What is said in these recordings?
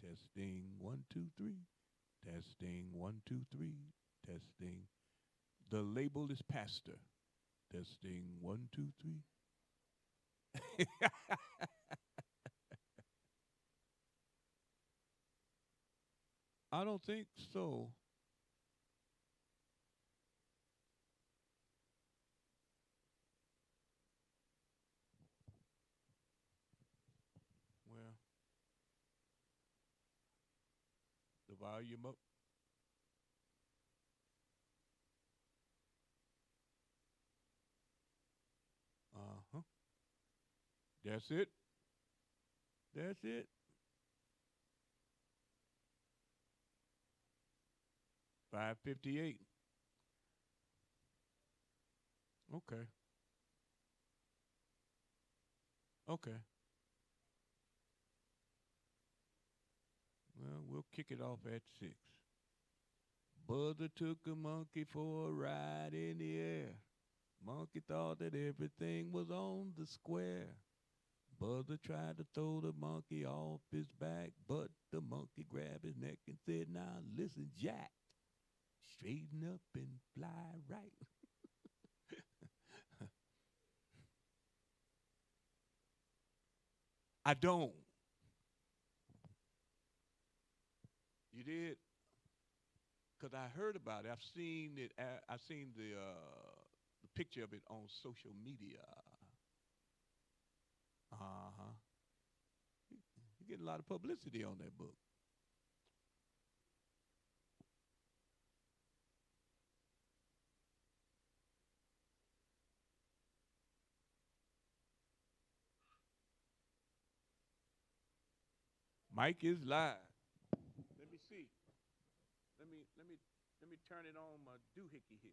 Testing one, two, three. Testing one, two, three. Testing. The label is pastor. Testing one, two, three. I don't think so. Well, the volume up. Uh huh. That's it. That's it. 5:58. Okay. Okay. Well, we'll kick it off at 6. Buzzer took a monkey for a ride in the air. Monkey thought that everything was on the square. Buzzer tried to throw the monkey off his back, but the monkey grabbed his neck and said, "Now listen, Jack, straighten up and fly right." I don't. You did? Because I heard about it. I've seen it. I've seen the picture of it on social media. Uh huh. You're getting a lot of publicity on that book. Mike is live. Let me see. Let me turn it on my doohickey here.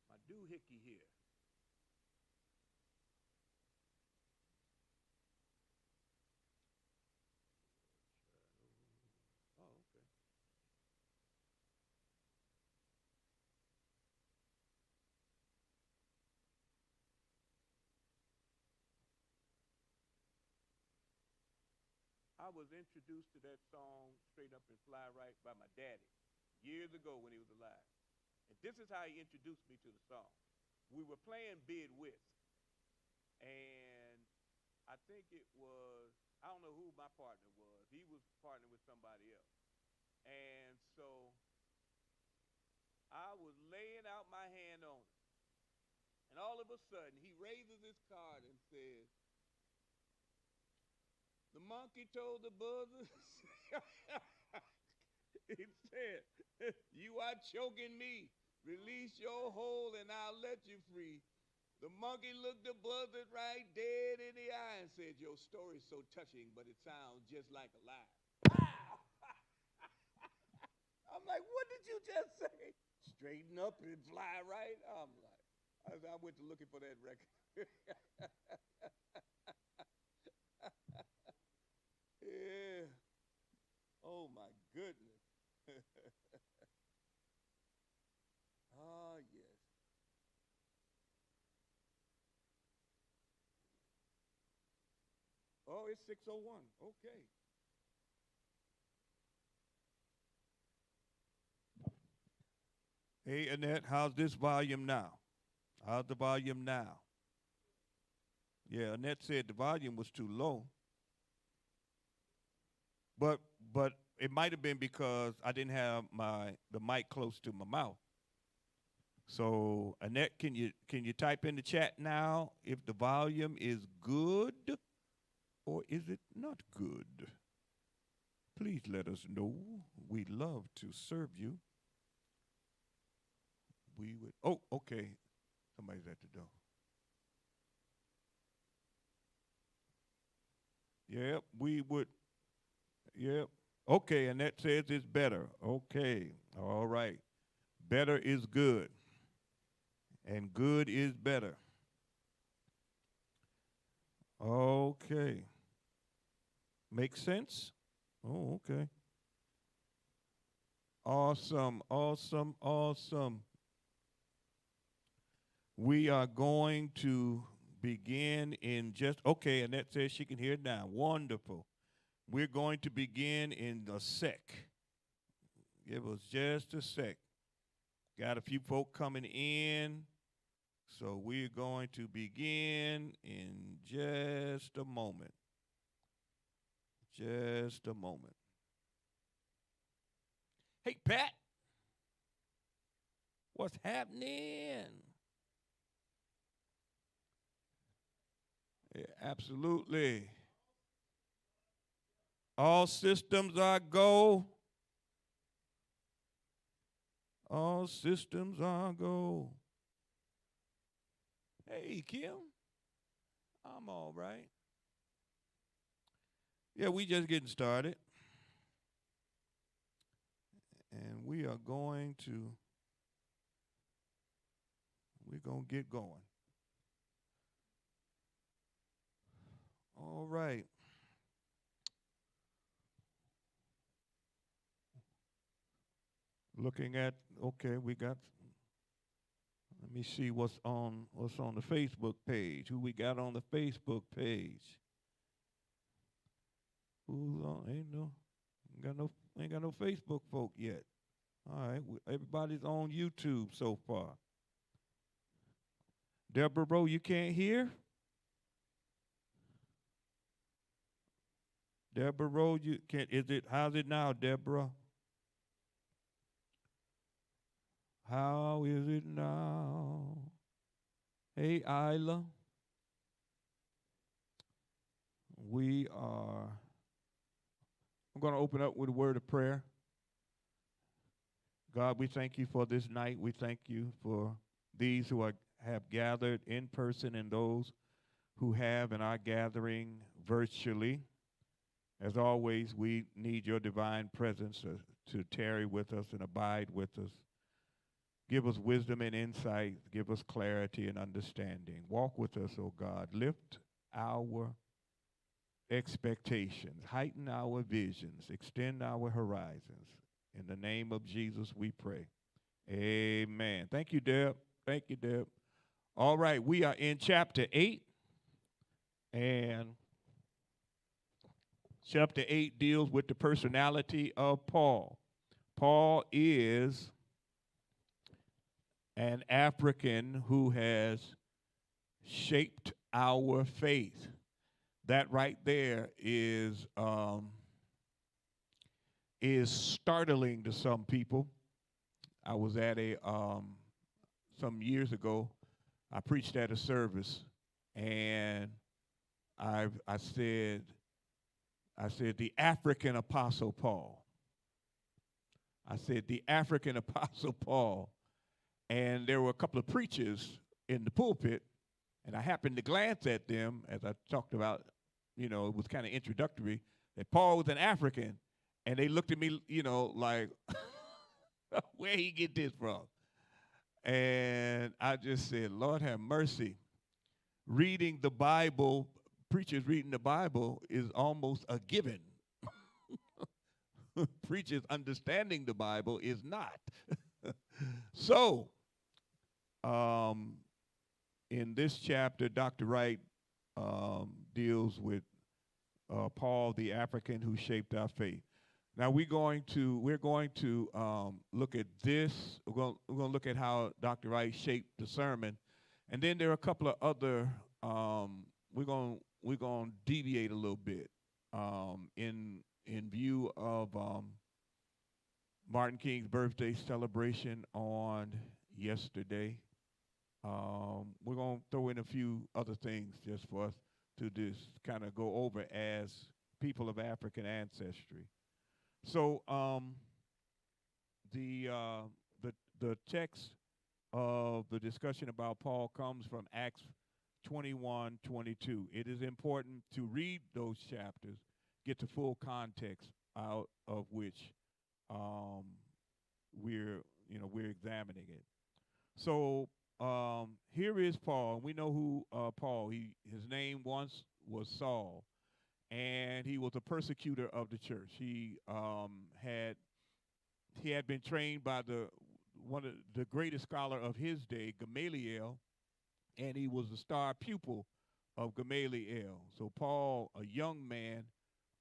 My doohickey here. Oh, okay. I was introduced to that song "Straight Up and Fly Right" by my daddy years ago when he was alive. And this is how he introduced me to the song. We were playing Bid Whist, and I think it was, I don't know who my partner was. He was partnering with somebody else. And so I was laying out my hand on it. And all of a sudden, he raises his card and says, "The monkey told the buzzer," he said, "You are choking me. Release your hold and I'll let you free." The monkey looked the buzzard right dead in the eye and said, "Your story's so touching, but it sounds just like a lie." I'm like, "What did you just say?" "Straighten up and fly right." I'm like, I went to looking for that record. Yeah. Oh my goodness. Ah, yes. Oh, it's 6:01. Okay. Hey, Annette, how's this volume now? How's the volume now? Yeah, Annette said the volume was too low, but but it might have been because I didn't have the mic close to my mouth. So Annette, can you type in the chat now if the volume is good or is it not good? Please let us know. We'd love to serve you. We would. Oh, okay. Somebody's at the door. Yep, we would. Yep. Okay, and that says it's better. Okay. All right. Better is good, and good is better. Okay. Makes sense? Oh, okay. Awesome, awesome, awesome. We are going to begin in just, okay, Annette says she can hear it now. Wonderful. We're going to begin in a sec. Give us just a sec. Got a few folk coming in, so we're going to begin in just a moment. Just a moment. Hey, Pat, what's happening? Yeah, absolutely. All systems are go. All systems are go. Hey, Kim, I'm all right. Yeah, we just getting started. And we're going to get going. All right. Looking at, okay, let me see what's on the Facebook page. Who we got on the Facebook page? Who's on? Ain't got no Facebook folk yet. All right, everybody's on YouTube so far. Deborah Bro, you can't hear? Deborah Bro, you can't, how's it now, Deborah? How is it now? Hey, Isla. I'm going to open up with a word of prayer. God, we thank you for this night. We thank you for these who have gathered in person and those who have and are gathering virtually. As always, we need your divine presence to tarry with us and abide with us. Give us wisdom and insight. Give us clarity and understanding. Walk with us, O God. Lift our expectations. Heighten our visions. Extend our horizons. In the name of Jesus, we pray. Amen. Thank you, Deb. Thank you, Deb. All right, we are in chapter 8. And chapter 8 deals with the personality of Paul. Paul is an African who has shaped our faith. That right there is startling to some people. I was at some years ago, I preached at a service, and I said the African Apostle Paul. I said the African Apostle Paul. And there were a couple of preachers in the pulpit, and I happened to glance at them as I talked about, it was kind of introductory, that Paul was an African. And they looked at me, like, where he get this from? And I just said, Lord have mercy. Reading the Bible, preachers reading the Bible is almost a given. Preachers understanding the Bible is not. So, in this chapter, Dr. Wright deals with Paul, the African who shaped our faith. Now we're going to look at this. We're going to look at how Dr. Wright shaped the sermon, and then there are a couple of other. We're going to deviate a little bit in view of Martin King's birthday celebration on yesterday. We're going to throw in a few other things just for us to just kind of go over as people of African ancestry. So the text of the discussion about Paul comes from Acts 21:22. It is important to read those chapters, get the full context out of which we're examining it. So here is Paul. We know who Paul. His name once was Saul, and he was a persecutor of the church. He had been trained by one of the greatest scholar of his day, Gamaliel, and he was a star pupil of Gamaliel. So Paul, a young man,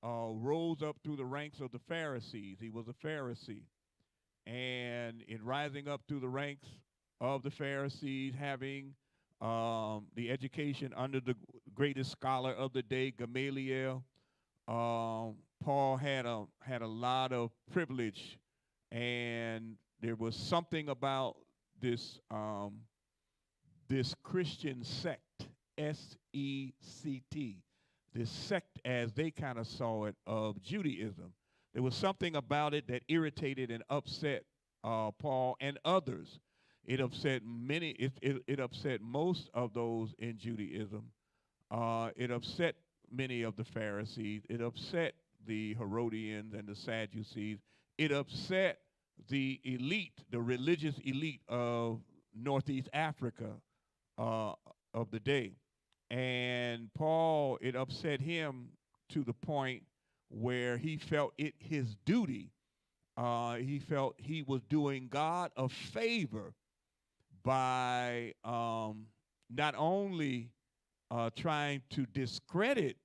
rose up through the ranks of the Pharisees. He was a Pharisee. And in rising up through the ranks of the Pharisees, having the education under the greatest scholar of the day, Gamaliel, Paul had a lot of privilege, and there was something about this this Christian sect, SECT, this sect as they kind of saw it of Judaism. There was something about it that irritated and upset Paul and others. It upset many. It upset most of those in Judaism. It upset many of the Pharisees. It upset the Herodians and the Sadducees. It upset the elite, the religious elite of Northeast Africa uh, of the day. And Paul, it upset him to the point where he felt it his duty. He felt he was doing God a favor by not only trying to discredit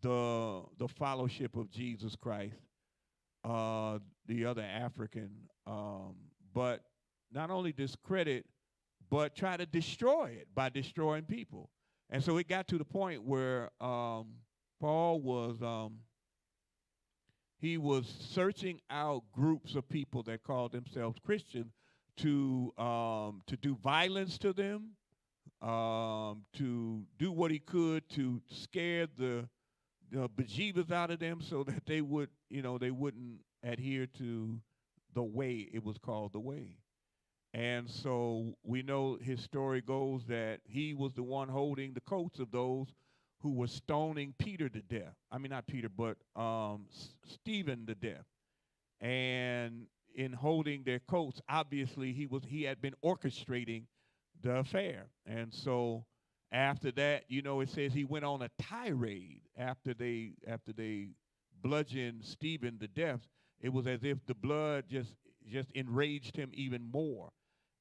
the fellowship of Jesus Christ, the other African, but not only discredit, but try to destroy it by destroying people. And so it got to the point where Paul was he was searching out groups of people that called themselves Christians to do violence to them, to do what he could to scare the bejeebers out of them, so that they would, they wouldn't adhere to the way. It was called the way. And so we know his story goes that he was the one holding the coats of those who were stoning Peter to death. I mean, not Peter, but Stephen to death. And in holding their coats, obviously he had been orchestrating the affair. And so after that, it says he went on a tirade after they bludgeoned Stephen to death. It was as if the blood just enraged him even more.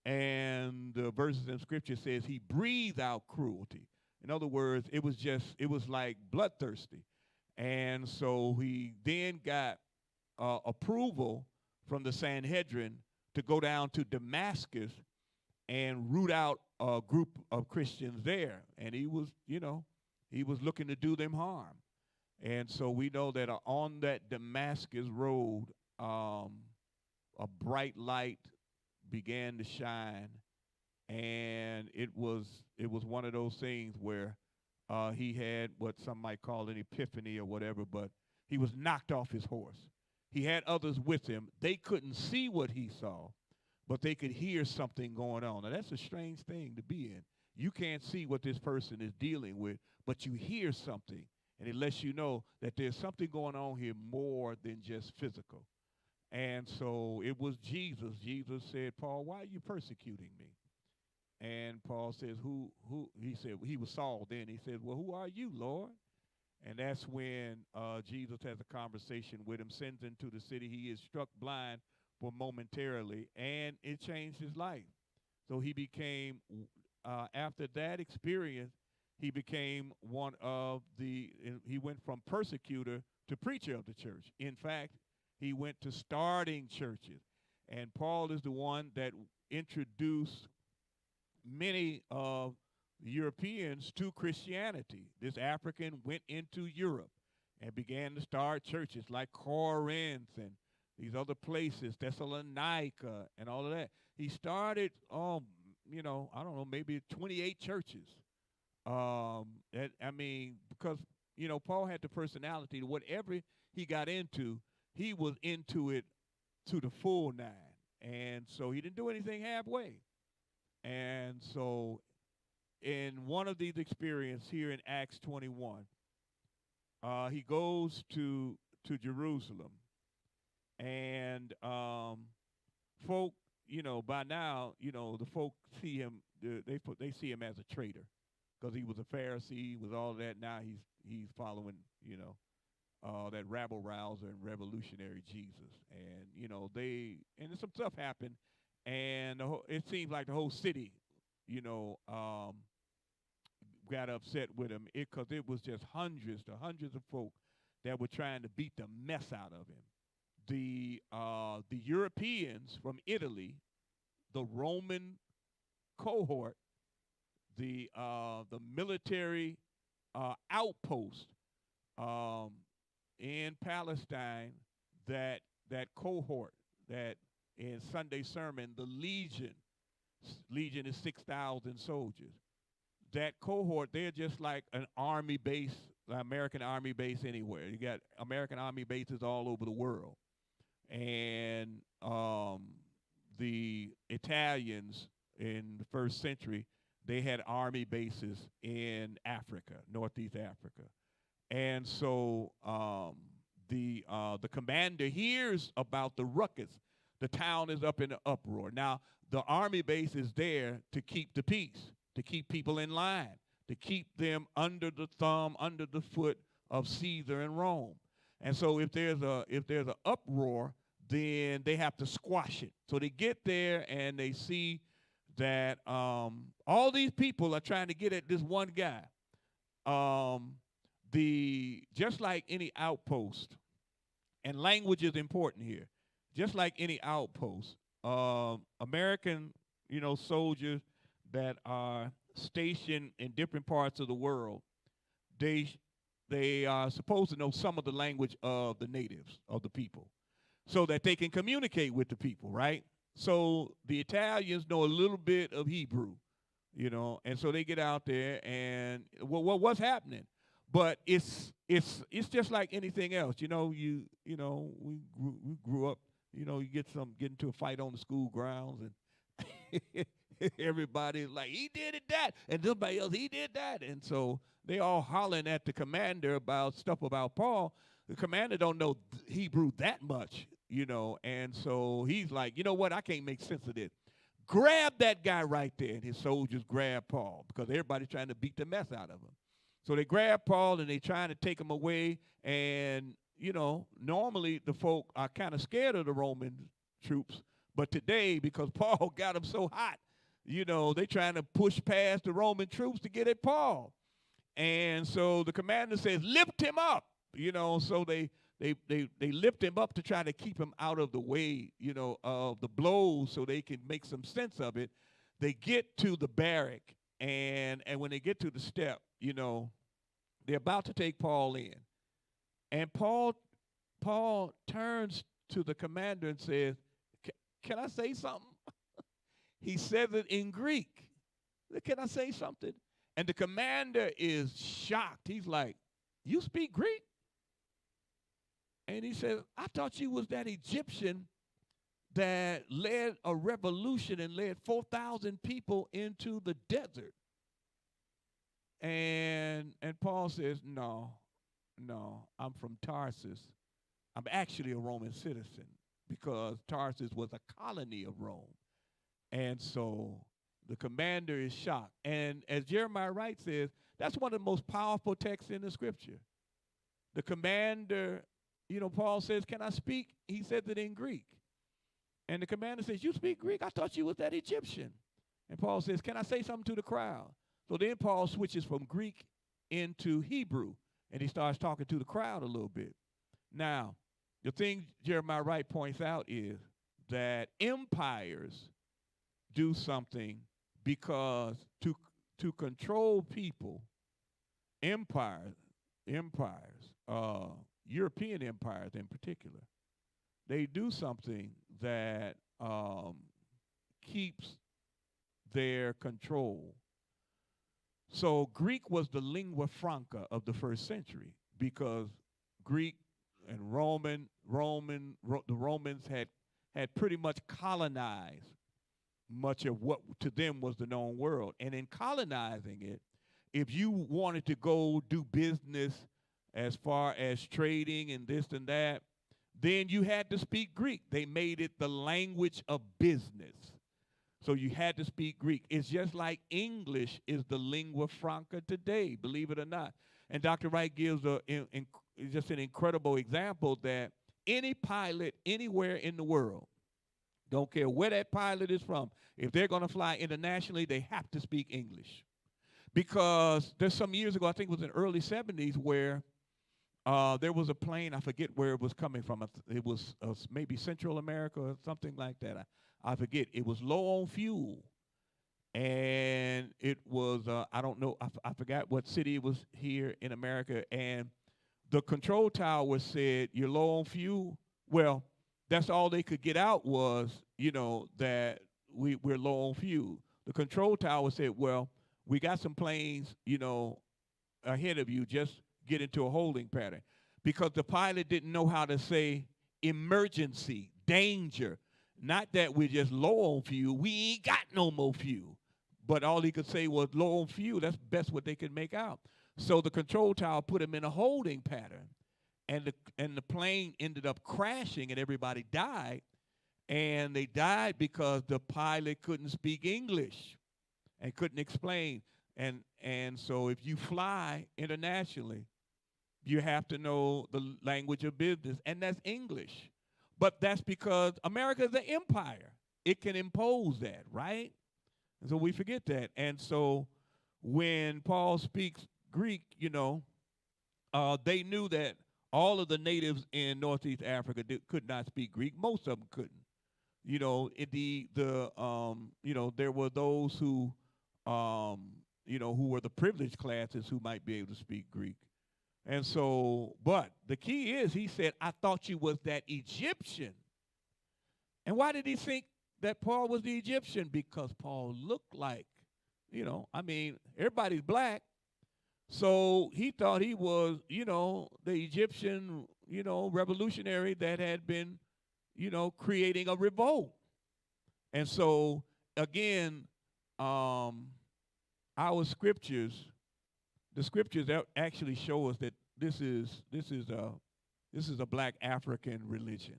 And the verses in Scripture says he breathed out cruelty. In other words, it was like bloodthirsty. And so he then got approval from the Sanhedrin to go down to Damascus and root out a group of Christians there. And he was looking to do them harm. And so we know that on that Damascus road, a bright light began to shine, and it was one of those things where he had what some might call an epiphany or whatever, but he was knocked off his horse. He had others with him. They couldn't see what he saw, but they could hear something going on. Now, that's a strange thing to be in. You can't see what this person is dealing with, but you hear something, and it lets you know that there's something going on here more than just physical. And so it was Jesus. Jesus said, Paul, why are you persecuting me? And Paul says, who? He said, he was Saul then. He said, well, who are you, Lord? And that's when Jesus has a conversation with him, sends him to the city. He is struck blind for momentarily, and it changed his life. So he became, after that experience, he became he went from persecutor to preacher of the church. In fact, he went to starting churches. And Paul is the one that introduced many of the Europeans to Christianity. This African went into Europe and began to start churches like Corinth and these other places, Thessalonica and all of that. He started, I don't know, maybe 28 churches. Because, Paul had the personality to whatever he got into, he was into it to the full nine. And so he didn't do anything halfway. And so in one of these experiences here in Acts 21, he goes to Jerusalem. And folk, by now, the folk see him, they see him as a traitor because he was a Pharisee, was all that. Now he's following, that rabble-rouser and revolutionary Jesus. And, and some stuff happened. And it seems like the whole city, got upset with him because it was just hundreds of folk that were trying to beat the mess out of him. The Europeans from Italy, the Roman cohort, the military outpost in Palestine, that cohort, that in Sunday sermon, the Legion is 6,000 soldiers. That cohort, they're just like an army base, American army base anywhere. You got American army bases all over the world. And the Italians in the first century, they had army bases in Africa, Northeast Africa. And so the commander hears about the ruckus. The town is up in an uproar. Now, the army base is there to keep the peace, to keep people in line, to keep them under the thumb, under the foot of Caesar and Rome. And so if there's an uproar, then they have to squash it. So they get there and they see that all these people are trying to get at this one guy. Just like any outpost, and language is important here. Just like any outpost, American, soldiers that are stationed in different parts of the world, they are supposed to know some of the language of the natives, of the people, so that they can communicate with the people, right? So the Italians know a little bit of Hebrew, and so they get out there and what's happening? But it's just like anything else, we grew up, you get into a fight on the school grounds, and everybody's like, he did it that, and somebody else, he did that, and so they all hollering at the commander about stuff about Paul. The commander don't know Hebrew that much, and so he's like, you know what, I can't make sense of this. Grab that guy right there, and his soldiers grab Paul because everybody's trying to beat the mess out of him. So they grab Paul and they trying to take him away, and normally the folk are kind of scared of the Roman troops, but today, because Paul got them so hot, they trying to push past the Roman troops to get at Paul. And so the commander says, lift him up, so they lift him up to try to keep him out of the way, of the blows, so they can make some sense of it. They get to the barrack, and when they get to the step, they're about to take Paul in. And Paul turns to the commander and says, can I say something? He says it in Greek. Can I say something? And the commander is shocked. He's like, you speak Greek? And he says, I thought you was that Egyptian that led a revolution and led 4,000 people into the desert. And Paul says, no, I'm from Tarsus. I'm actually a Roman citizen because Tarsus was a colony of Rome. And so the commander is shocked. And as Jeremiah Wright says, that's one of the most powerful texts in the scripture. The commander, Paul says, can I speak? He says it in Greek. And the commander says, you speak Greek? I thought you was that Egyptian. And Paul says, can I say something to the crowd? So then Paul switches from Greek into Hebrew, and he starts talking to the crowd a little bit. Now, the thing Jeremiah Wright points out is that empires do something because to control people, empires, European empires in particular, they do something that keeps their control. So Greek was the lingua franca of the first century because Greek and the Romans had pretty much colonized much of what to them was the known world. And in colonizing it, if you wanted to go do business as far as trading and this and that, then you had to speak Greek. They made it the language of business. So you had to speak Greek. It's just like English is the lingua franca today, believe it or not. And Dr. Wright gives just an incredible example that any pilot anywhere in the world, don't care where that pilot is from, if they're going to fly internationally, they have to speak English. because there's some years ago, I think it was in the early 70s, where there was a plane, I forget where it was coming from. It was maybe Central America or something like that. I forget. It was low on fuel. And it was, I don't know, I forgot what city it was here in America. And the control tower said, you're low on fuel. Well, that's all they could get out was, that we're low on fuel. The control tower said, well, we got some planes, ahead of you. Just get into a holding pattern. Because the pilot didn't know how to say emergency, danger. Not that we're just low on fuel. We ain't got no more fuel. But all he could say was low on fuel. That's best what they could make out. So the control tower put him in a holding pattern. And the plane ended up crashing and everybody died. And they died because the pilot couldn't speak English and couldn't explain. And so if you fly internationally, you have to know the language of business, and that's English. But that's because America is an empire. It can impose that, right? And so we forget that. And so when Paul speaks Greek, they knew that all of the natives in Northeast Africa could not speak Greek. Most of them couldn't. There were those who, who were the privileged classes who might be able to speak Greek. And so, but the key is, he said, I thought you was that Egyptian. And why did he think that Paul was the Egyptian? Because Paul looked like, everybody's black. So he thought he was, the Egyptian, revolutionary that had been, creating a revolt. And so, again, our scriptures, the scriptures actually show us that this is a black African religion.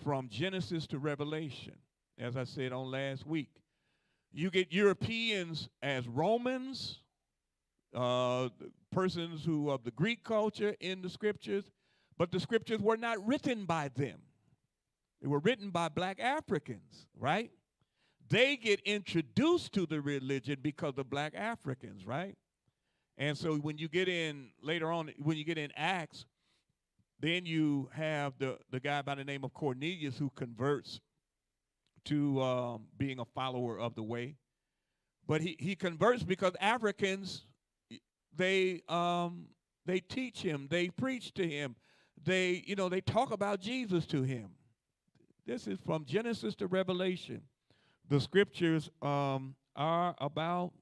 From Genesis to Revelation, as I said on last week. You get Europeans as Romans, persons who of the Greek culture in the scriptures, but the scriptures were not written by them. They were written by black Africans, right? They get introduced to the religion because of black Africans, right? And so when you get in later on, when you get in Acts, then you have the guy by the name of Cornelius who converts to being a follower of the way. But he converts because Africans, they teach him, they preach to him, they talk about Jesus to him. This is from Genesis to Revelation. The scriptures are about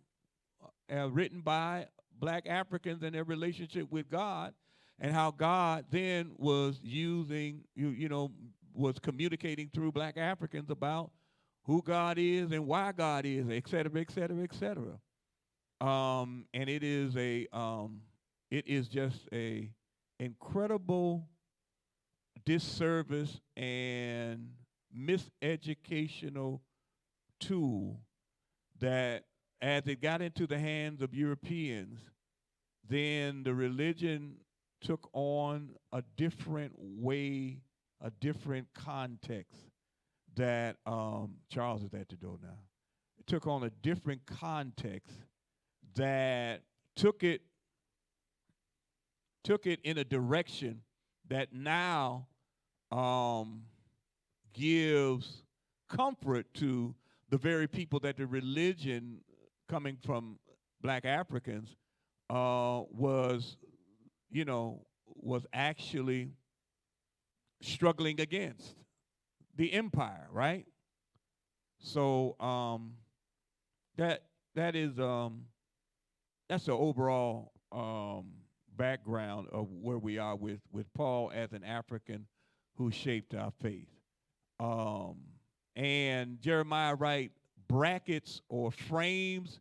written by black Africans and their relationship with God, and how God then was using, was communicating through black Africans about who God is and why God is, et cetera, et cetera, et cetera. And it is just a incredible disservice and miseducational tool that, as it got into the hands of Europeans, then the religion took on a different way, a different context that, Charles is at the door now. It took on a different context that took it in a direction that now gives comfort to the very people that the religion coming from black Africans was actually struggling against the empire, right? So that's the overall background of where we are with Paul as an African who shaped our faith. And Jeremiah write brackets or frames.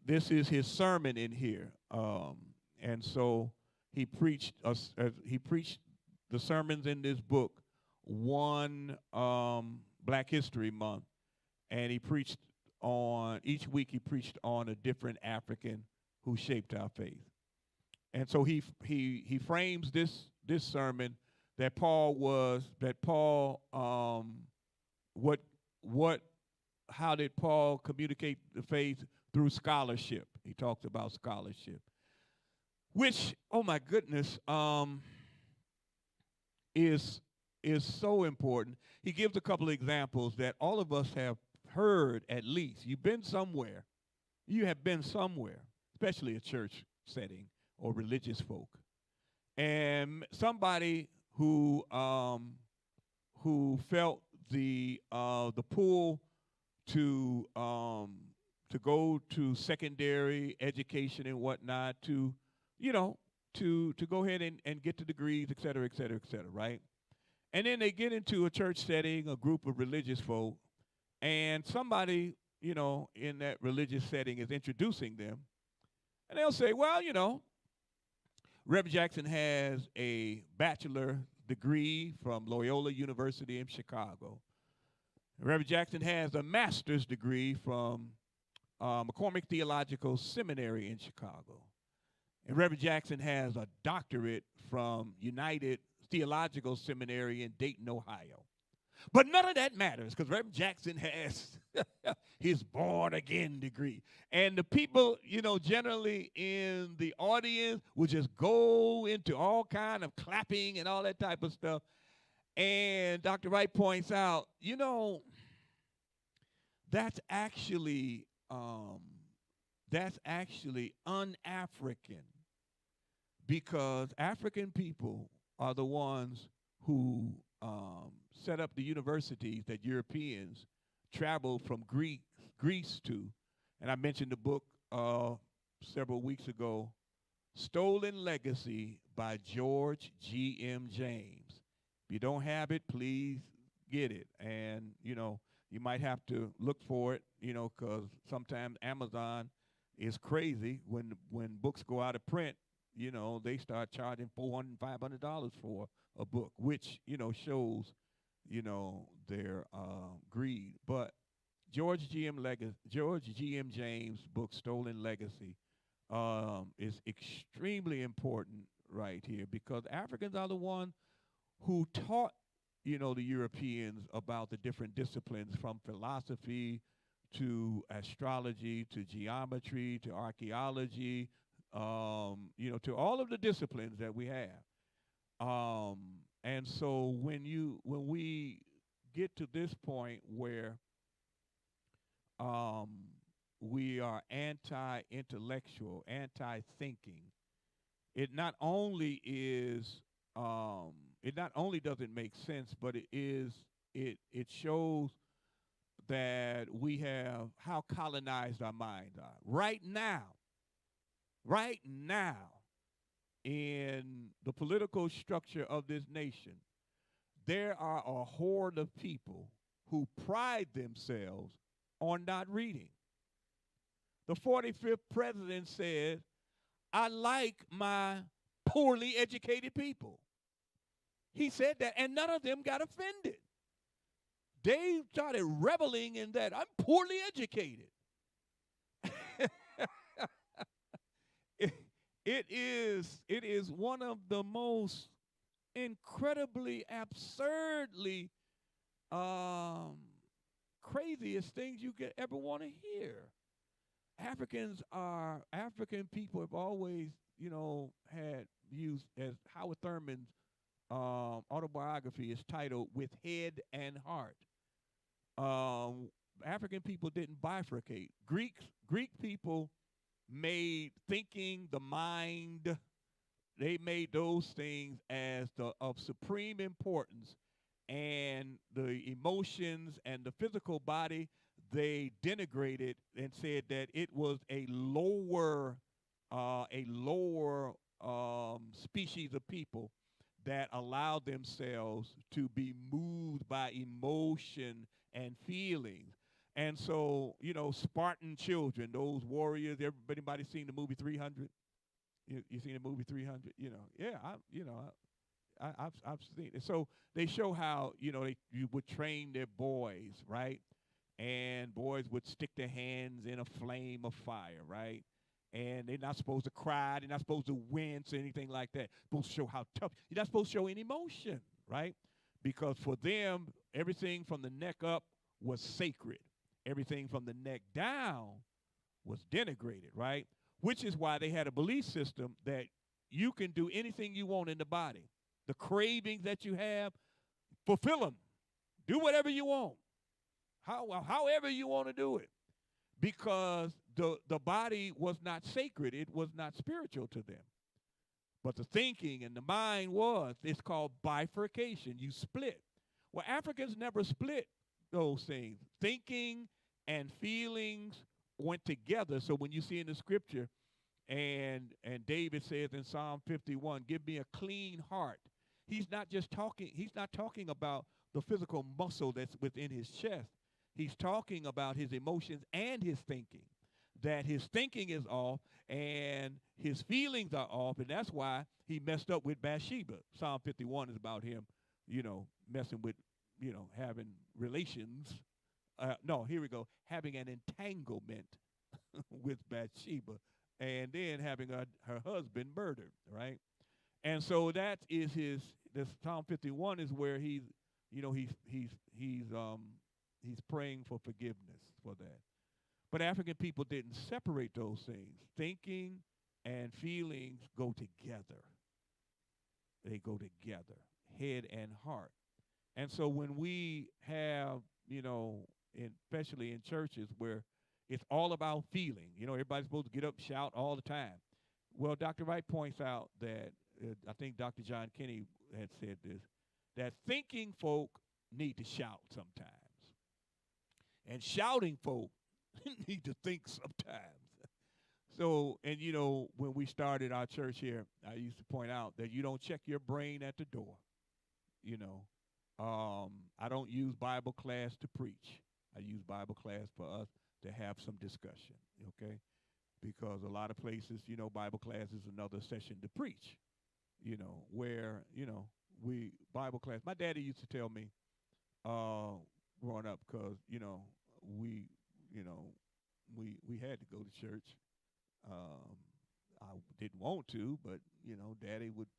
This is his sermon in here, and so he preached the sermons in this book one Black History Month, and he preached on each week. He preached on a different African who shaped our faith, and so he frames this sermon that how did Paul communicate the faith through scholarship. He talks about scholarship, which, oh my goodness, is so important. He gives a couple of examples that all of us have heard at least. You've been somewhere. You have been somewhere, especially a church setting or religious folk. And somebody who felt the pull to go to secondary education and whatnot, to go ahead and get the degrees, et cetera, right? And then they get into a church setting, a group of religious folk, and somebody, in that religious setting is introducing them. And they'll say, well, Reverend Jackson has a bachelor degree from Loyola University in Chicago. Reverend Jackson has a master's degree from McCormick Theological Seminary in Chicago. And Reverend Jackson has a doctorate from United Theological Seminary in Dayton, Ohio. But none of that matters because Reverend Jackson has his born-again degree. And the people, generally in the audience will just go into all kind of clapping and all that type of stuff. And Dr. Wright points out, that's actually un-African, because African people are the ones who set up the universities that Europeans traveled from Greece to. And I mentioned the book several weeks ago, Stolen Legacy by George G.M. James. If you don't have it, please get it. And, you might have to look for it, because sometimes Amazon is crazy when books go out of print. They start charging $400 and $500 for a book, which, shows, their greed. But George G.M. James' book, Stolen Legacy, is extremely important right here, because Africans are the ones who taught, the Europeans about the different disciplines, from philosophy to astrology to geometry to archaeology, to all of the disciplines that we have. And so when we get to this point where we are anti-intellectual, anti-thinking, it not only doesn't make sense, but it shows that we have how colonized our minds are. Right now, in the political structure of this nation, there are a horde of people who pride themselves on not reading. The 45th president said, I like my poorly educated people. He said that, and none of them got offended. They started reveling in that. I'm poorly educated. It is one of the most incredibly, absurdly craziest things you could ever want to hear. African people have always, had used, as Howard Thurman's autobiography is titled, With Head and Heart. African people didn't bifurcate. Greek people made thinking, the mind, they made those things as of supreme importance, and the emotions and the physical body they denigrated and said that it was a lower species of people that allowed themselves to be moved by emotion and feelings. And so, Spartan children, those warriors, everybody seen the movie 300? You seen the movie 300? Yeah, I've seen it. So they show how, you would train their boys, right? And boys would stick their hands in a flame of fire, right? And they're not supposed to cry. They're not supposed to wince or anything like that. Supposed to show how tough. You're not supposed to show any emotion, right? Because for them, everything from the neck up was sacred. Everything from the neck down was denigrated, right? Which is why they had a belief system that you can do anything you want in the body. The cravings that you have, fulfill them. Do whatever you want, however you want to do it, because the body was not sacred. It was not spiritual to them. But the thinking and the mind was. It's called bifurcation. You split. Well, Africans never split those things. Thinking and feelings went together. So when you see in the scripture, and David says in Psalm 51, give me a clean heart. He's not talking about the physical muscle that's within his chest. He's talking about his emotions and his thinking. That his thinking is off and his feelings are off, and that's why he messed up with Bathsheba. Psalm 51 is about him, messing with, having relations. No, here we go. Having an entanglement with Bathsheba, and then having her husband murdered, right? And so that is the Psalm 51 is where he's praying for forgiveness for that. But African people didn't separate those things. Thinking and feelings go together. They go together, head and heart. And so when we have, especially in churches where it's all about feeling, everybody's supposed to get up, shout all the time. Well, Dr. Wright points out that, I think Dr. John Kenny had said this, that thinking folk need to shout sometimes. And shouting folk need to think sometimes. So, and when we started our church here, I used to point out that you don't check your brain at the door. I don't use Bible class to preach. I use Bible class for us to have some discussion, okay? Because a lot of places, Bible class is another session to preach, where, we Bible class. My daddy used to tell me growing up, because, we had to go to church. I didn't want to, but, Daddy would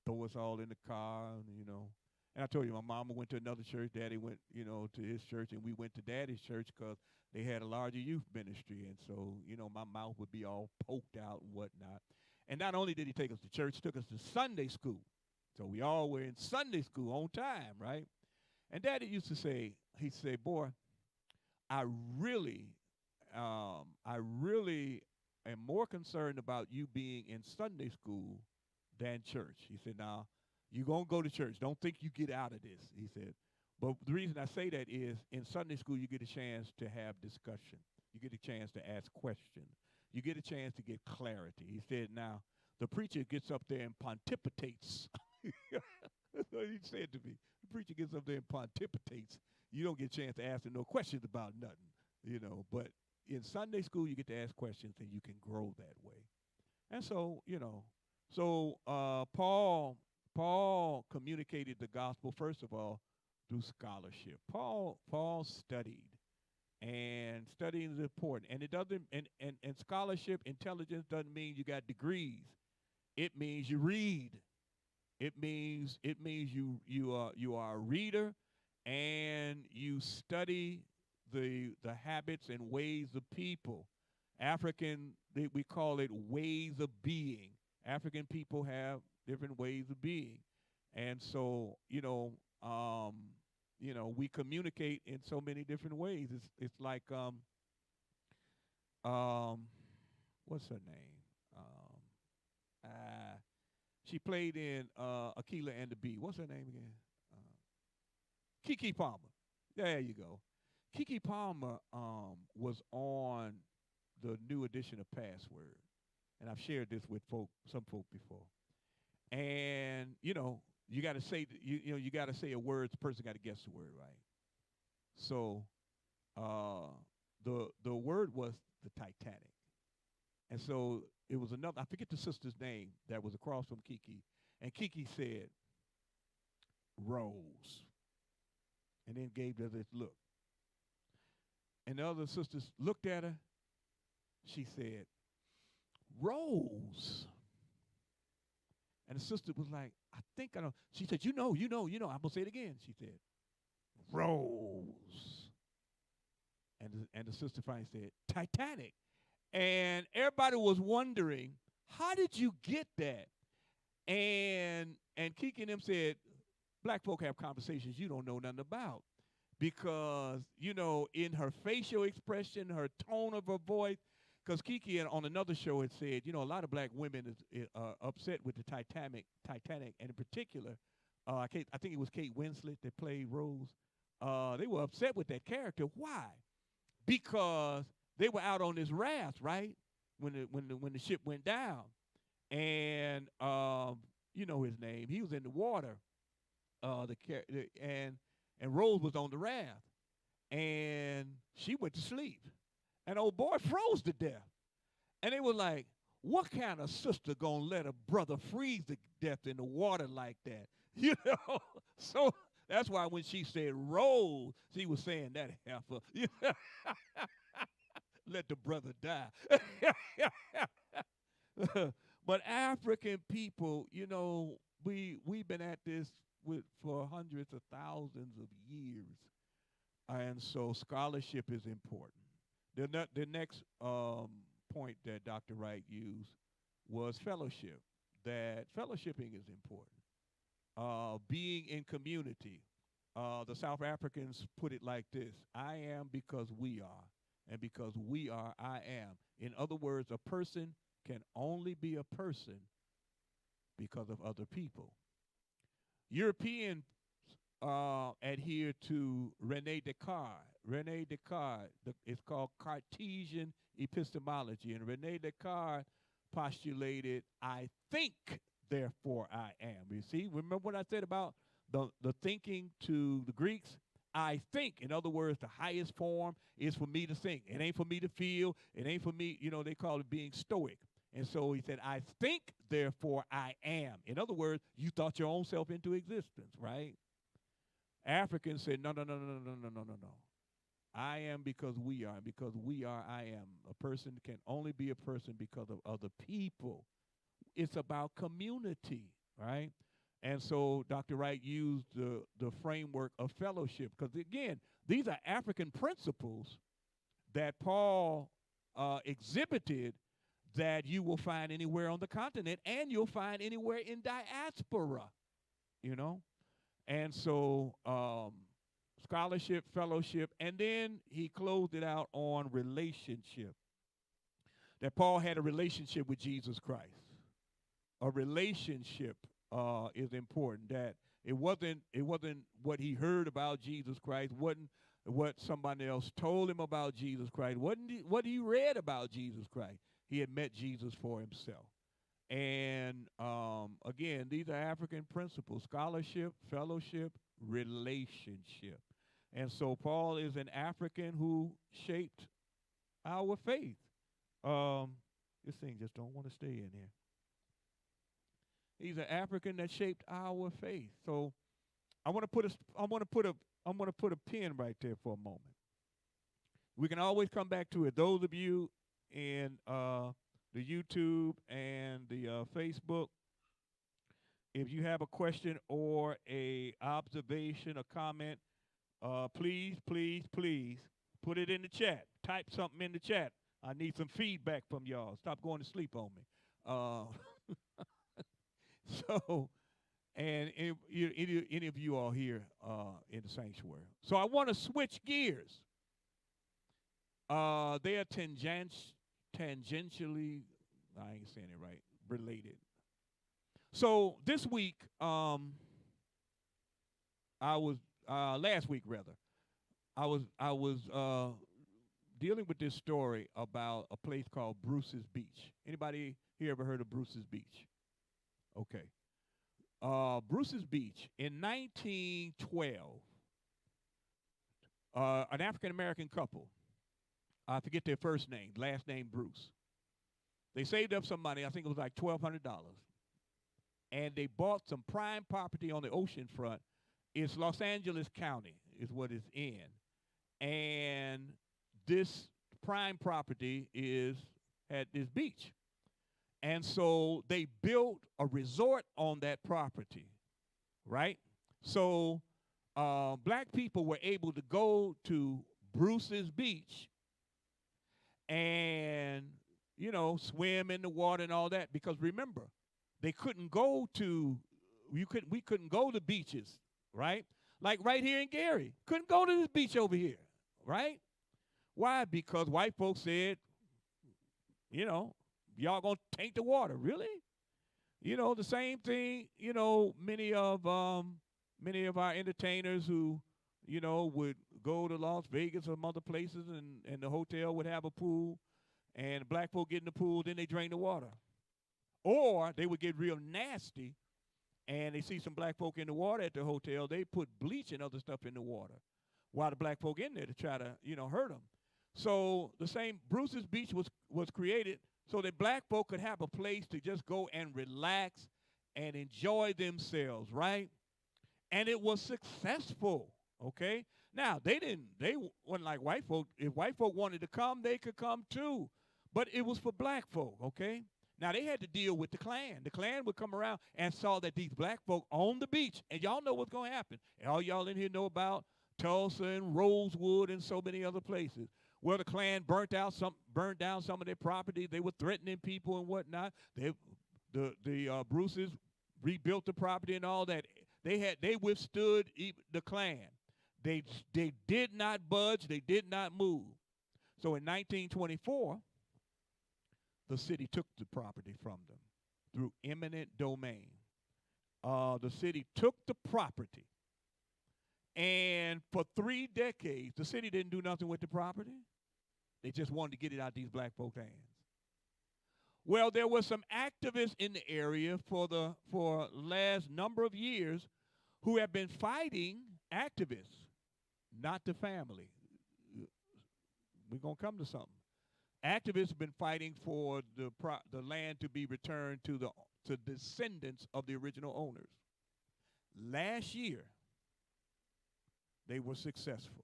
throw us all in the car, and, and I told you, my mama went to another church. Daddy went, to his church, and we went to Daddy's church because they had a larger youth ministry. And so, my mouth would be all poked out and whatnot. And not only did he take us to church, he took us to Sunday school. So we all were in Sunday school on time, right? And Daddy used to say, he'd say, boy, I really am more concerned about you being in Sunday school than church. He said, now, you're going to go to church. Don't think you get out of this, he said. But the reason I say that is in Sunday school, you get a chance to have discussion. You get a chance to ask questions. You get a chance to get clarity. He said, now, the preacher gets up there and pontificates. That's what he said to me. The preacher gets up there and pontificates. You don't get a chance to ask him no questions about nothing, But in Sunday school, you get to ask questions, and you can grow that way. And so, Paul communicated the gospel, first of all, through scholarship. Paul studied, and studying is important. And it doesn't, and scholarship, intelligence doesn't mean you got degrees. It means you read. It means you are a reader, and you study the habits and ways of people. We call it ways of being. African people have different ways of being. And so, we communicate in so many different ways. It's like, what's her name? She played in Akeelah and the Bee. What's her name again? Keke Palmer. There you go. Keke Palmer was on the new edition of Password. And I've shared this with some folk before. And, you got to say, you got to say a word. The person got to guess the word, right? So the word was the Titanic. And so it was another, I forget the sister's name, that was across from Keke. And Keke said, Rose. And then gave her this look. And the other sisters looked at her. She said, Rose. And the sister was like, I think I know. She said, you know. I'm going to say it again. She said, Rose. And the sister finally said, Titanic. And everybody was wondering, how did you get that? And Kiki and them said, black folk have conversations you don't know nothing about. Because, you know, in her facial expression, her tone of her voice, because Kiki on another show had said, you know, a lot of black women is upset with the Titanic, and in particular, I think it was Kate Winslet that played Rose. They were upset with that character. Why? Because they were out on this raft, right? When the ship went down, and you know his name. He was in the water. And Rose was on the raft, and she went to sleep, and old boy froze to death. And they were like, "What kind of sister gonna let a brother freeze to death in the water like that?" You know. So that's why when she said Rose, she was saying that heifer. Let the brother die. But African people, you know, we've been at this for hundreds of thousands of years, and so scholarship is important. The next point that Dr. Wright used was fellowship. That fellowshipping is important. Being in community. The South Africans put it like this: I am because we are, and because we are, I am. In other words, a person can only be a person because of other people. Europeans adhere to René Descartes. René Descartes is called Cartesian epistemology, and René Descartes postulated, I think, therefore I am. You see, remember what I said about the thinking to the Greeks? I think. In other words, the highest form is for me to think. It ain't for me to feel. It ain't for me, you know, they call it being stoic. And so he said, I think, therefore I am. In other words, you thought your own self into existence, right? Africans said, no, no, no, no, no, no, no, no, no, no. I am because we are. And because we are, I am. A person can only be a person because of other people. It's about community, right? And so Dr. Wright used the framework of fellowship. Because, again, these are African principles that Paul exhibited that you will find anywhere on the continent, and you'll find anywhere in diaspora, you know? And so scholarship, fellowship, and then he closed it out on relationship. That Paul had a relationship with Jesus Christ. A relationship is important. That it wasn't what he heard about Jesus Christ, wasn't what somebody else told him about Jesus Christ, wasn't what he read about Jesus Christ. He had met Jesus for himself. And again, these are African principles: scholarship, fellowship, relationship. And so Paul is an African who shaped our faith. This thing just don't want to stay in here. He's an African that shaped our faith. So I want to put a pin right there for a moment. We can always come back to it. Those of you in the YouTube and the Facebook, if you have a question or a observation, a comment, please, please, please put it in the chat. Type something in the chat. I need some feedback from y'all. Stop going to sleep on me. So, and any of you all here in the sanctuary. So I want to switch gears. They are tangentially, I ain't saying it right, related. So this week, last week rather, I was dealing with this story about a place called Bruce's Beach. Anybody here ever heard of Bruce's Beach? Okay. Bruce's Beach in 1912, an African-American couple, I forget their first name, last name Bruce. They saved up some money, I think it was like $1,200, and they bought some prime property on the ocean front. It's Los Angeles County is what it's in. And this prime property had this beach. And so they built a resort on that property, right? So black people were able to go to Bruce's Beach and swim in the water and all that. Because remember, they couldn't go to, we couldn't go to beaches, right? Like right here in Gary, couldn't go to this beach over here, right? Why? Because white folks said, y'all gonna taint the water, really? The same thing. Many of our entertainers who, would go to Las Vegas or some other places, and the hotel would have a pool, and black folk get in the pool, then they drain the water. Or they would get real nasty, and they see some black folk in the water at the hotel, they put bleach and other stuff in the water while the black folk in there to try to, hurt them. So the same Bruce's Beach was created so that black folk could have a place to just go and relax and enjoy themselves, right? And it was successful, okay? Now, they weren't like white folk. If white folk wanted to come, they could come too. But it was for black folk, okay? Now, they had to deal with the Klan. The Klan would come around and saw that these black folk on the beach, and y'all know what's going to happen. And all y'all in here know about Tulsa and Rosewood and so many other places. Well, the Klan burned down some of their property. They were threatening people and whatnot. The Bruces rebuilt the property and all that. They withstood the Klan. They did not budge. They did not move. So in 1924, the city took the property from them through eminent domain. The city took the property. And for 3 decades, the city didn't do nothing with the property. They just wanted to get it out of these black folks' hands. Well, there were some activists in the area for last number of years who have been fighting activists, not the family. We're going to come to something. Activists have been fighting for the land to be returned to the descendants of the original owners. Last year, they were successful.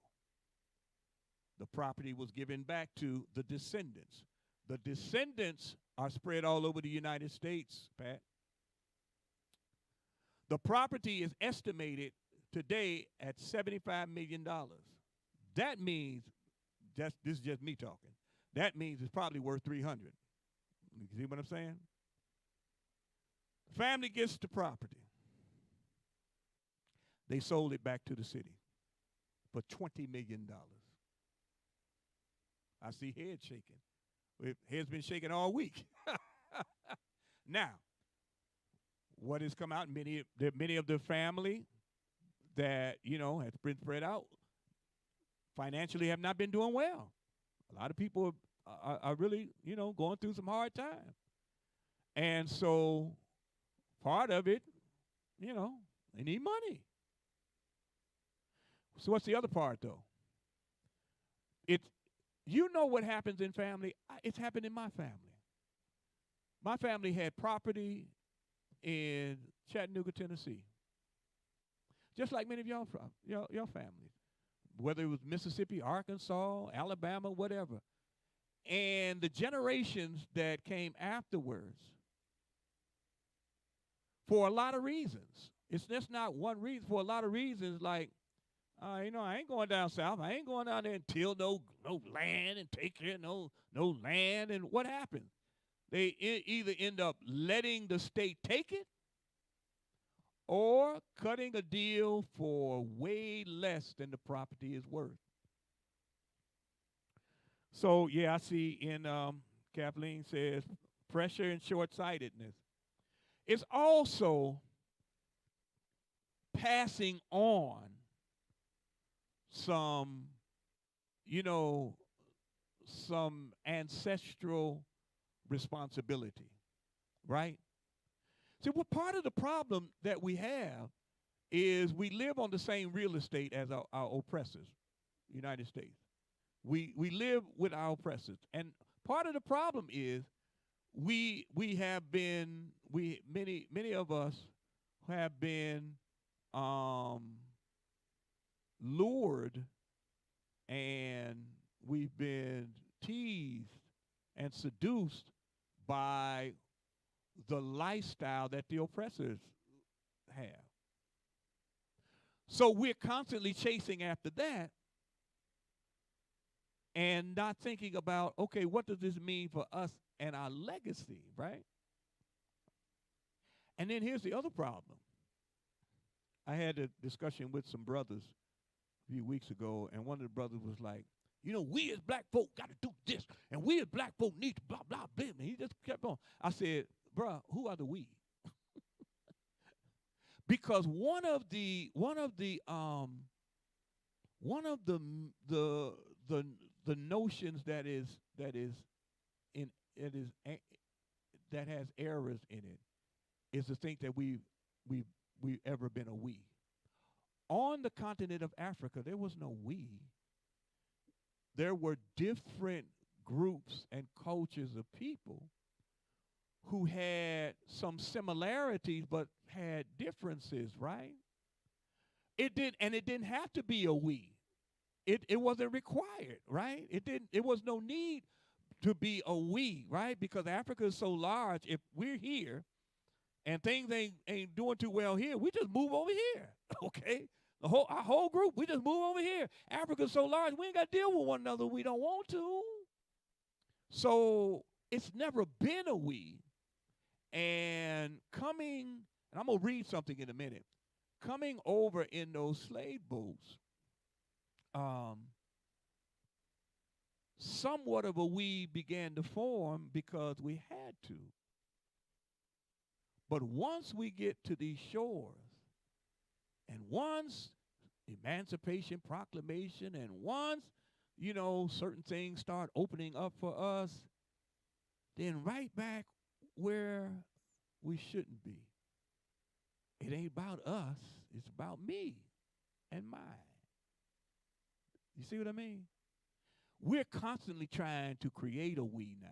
The property was given back to the descendants. The descendants are spread all over the United States, Pat. The property is estimated today at $75 million. That means, this is just me talking, that means it's probably worth 300. You see what I'm saying? Family gets the property. They sold it back to the city for $20 million. I see heads shaking. Heads been shaking all week. Now, what has come out, many of the family that, has been spread out financially have not been doing well. A lot of people are really, going through some hard times. And so part of it, they need money. So what's the other part, though? What happens in family? It's happened in my family. My family had property in Chattanooga, Tennessee. Just like many of your families, whether it was Mississippi, Arkansas, Alabama, whatever. And the generations that came afterwards, for a lot of reasons, it's just not one reason, for a lot of reasons, like, I ain't going down south. I ain't going down there and till no land and take care of no land. And what happens? They either end up letting the state take it or cutting a deal for way less than the property is worth. So, yeah, I see in Kathleen says pressure and short-sightedness. It's also passing on some ancestral responsibility, right? See, what part of the problem that we have is we live on the same real estate as our oppressors, United States. We live with our oppressors. And part of the problem is many of us have been lured, and we've been teased and seduced by the lifestyle that the oppressors have. So we're constantly chasing after that and not thinking about, okay, what does this mean for us and our legacy, right? And then here's the other problem. I had a discussion with some brothers a few weeks ago, and one of the brothers was like, we as black folk got to do this, and we as black folk need to blah, blah, blah. And he just kept on. I said, bruh, who are the we? Because one of the notions that has errors in it is to think that we've ever been a we. On the continent of Africa, there was no we. There were different groups and cultures of people who had some similarities but had differences, right? It didn't have to be a we. It wasn't required, right? It was no need to be a we, right? Because Africa is so large. If we're here and things ain't doing too well here, we just move over here, okay? Our whole group, we just move over here. Africa's so large, we ain't got to deal with one another. We don't want to. So it's never been a we. And I'm going to read something in a minute. Coming over in those slave boats, somewhat of a we began to form because we had to. But once we get to these shores, and once Emancipation Proclamation, and once, certain things start opening up for us, then right back where we shouldn't be. It ain't about us, it's about me and mine. You see what I mean? We're constantly trying to create a we now.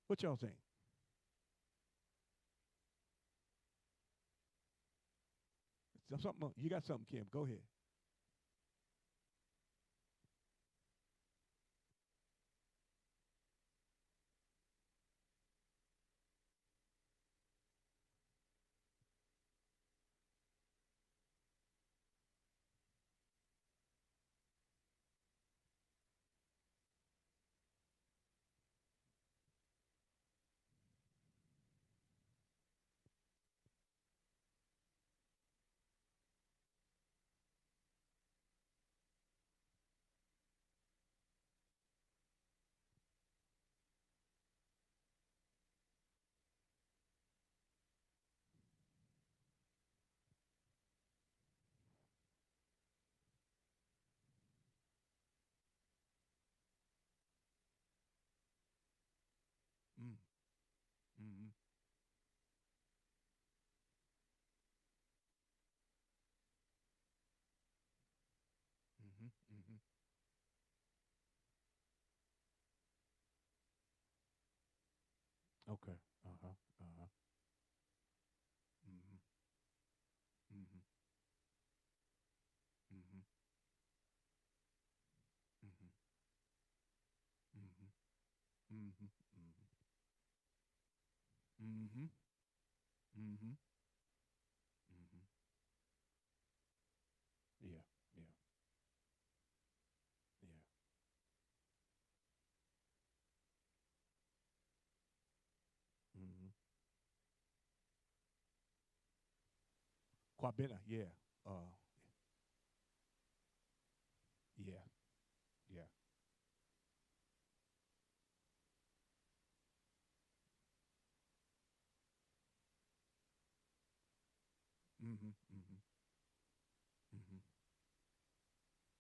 What y'all think? You got something, Kim. Go ahead. Mm, mm-hmm, mm-hmm, mm-hmm. Okay. Uh-huh. Uh-huh. Mm-hmm, mm-hmm, mm-hmm, mm-hmm, mm-hmm, mm-hmm, mm-hmm, mm-hmm, mm-hmm. Yeah, yeah, yeah. Mm-hmm. Quabena, yeah. Uh, yeah, yeah. Mm-hmm, mm-hmm, mm-hmm,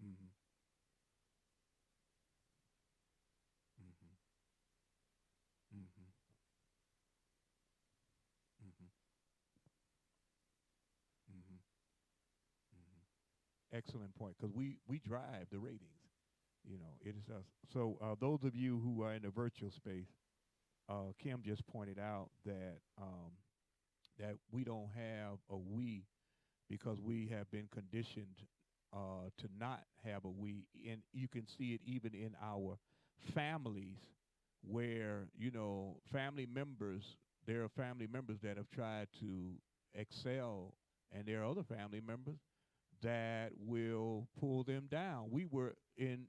mm-hmm, mm-hmm, mm-hmm, mm-hmm, mm-hmm, mm-hmm. Excellent point, because we drive the ratings. It is us. So those of you who are in the virtual space, Kim just pointed out that we don't have a we because we have been conditioned to not have a we, and you can see it even in our families, where family members. There are family members that have tried to excel, and there are other family members that will pull them down. We were in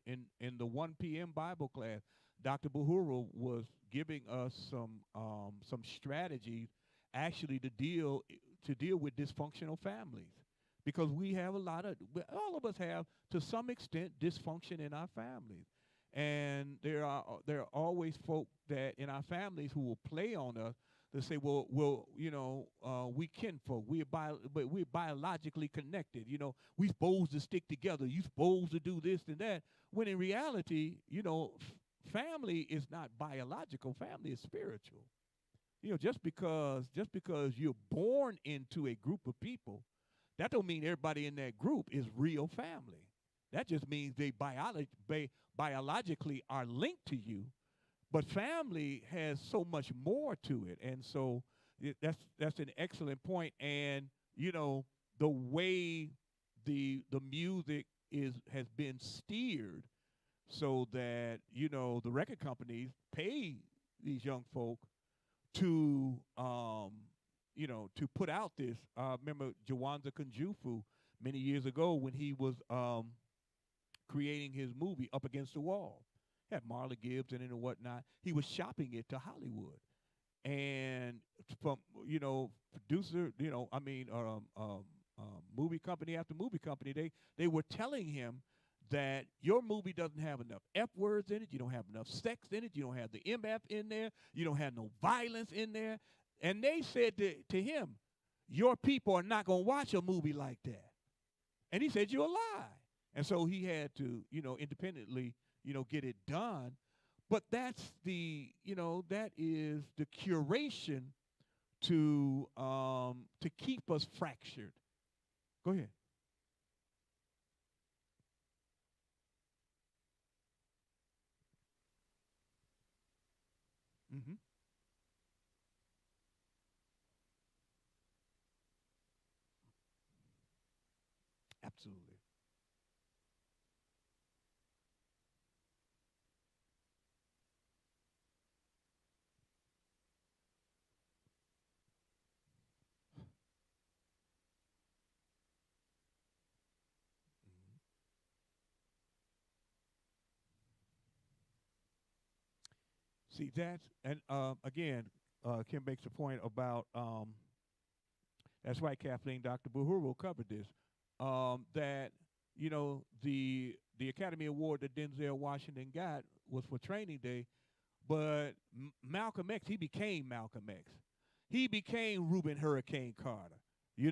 the 1 p.m. Bible class. Dr. Bahura was giving us some strategies actually to deal with dysfunctional families, because we have all of us have to some extent dysfunction in our families, and there are always folk that in our families who will play on us to say, well, we kinfolk, but we're biologically connected. We supposed to stick together. You supposed to do this and that. When in reality, family is not biological. Family is spiritual. Just because you're born into a group of people, that don't mean everybody in that group is real family. That just means they biologically are linked to you, but family has so much more to it. And so that's an excellent point. And the way the music has been steered so that the record companies pay these young folk to to put out this. Remember Jawanza Kunjufu many years ago when he was creating his movie Up Against the Wall. Had Marla Gibbs in it and whatnot. He was shopping it to Hollywood, and from producer, movie company after movie company, they were telling him that your movie doesn't have enough F words in it, you don't have enough sex in it, you don't have the MF in there, you don't have no violence in there. And they said to him, your people are not going to watch a movie like that. And he said, you're a lie. And so he had to, independently, get it done. But that is the curation to keep us fractured. Go ahead. Mm-hmm. Absolutely. See that, and again, Kim makes a point about that's right, Kathleen. Dr. Bahuru covered this. That the Academy Award that Denzel Washington got was for Training Day, but Malcolm X, he became Malcolm X. He became Reuben Hurricane Carter. You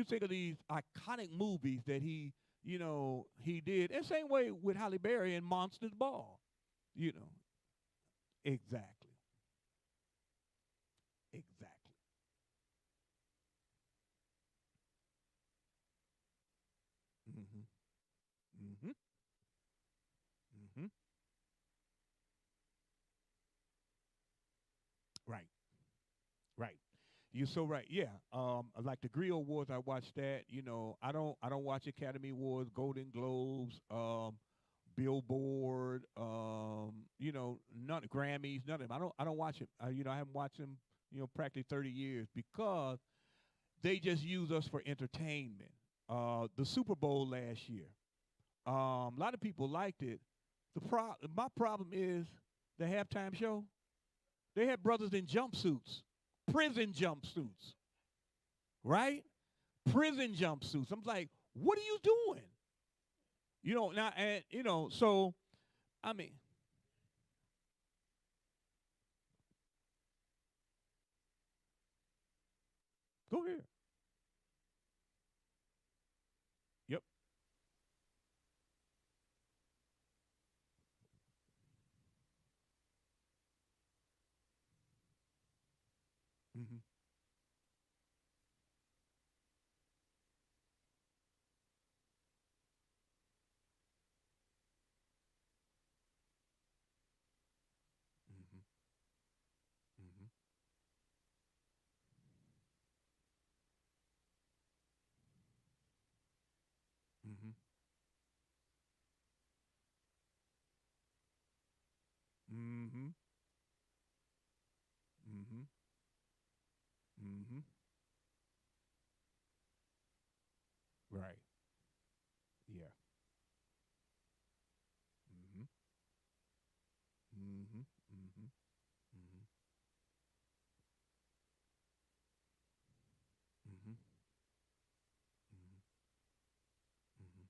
think of these iconic movies that he did, and same way with Halle Berry in Monsters Ball. You know, exactly, exactly. Mm-hmm. Mm-hmm. Mm-hmm. Right. Right. You're so right. Yeah. Like the Griot Awards, I watched that. I don't watch Academy Awards, Golden Globes, Billboard, none Grammys, none of them. I don't watch it. I haven't watched them, practically 30 years because they just use us for entertainment. The Super Bowl last year, a lot of people liked it. My problem is the halftime show. They had brothers in jumpsuits, prison jumpsuits, right? Prison jumpsuits. I'm like, what are you doing? Now, and so I mean, go ahead. Yep. Mm-hmm. Mm-hmm. Mm-hmm. Mm-hmm. Mm-hmm. Mm-hmm. Mm-hmm. Right. Mhm. Mhm. Mhm. Mhm. Mhm.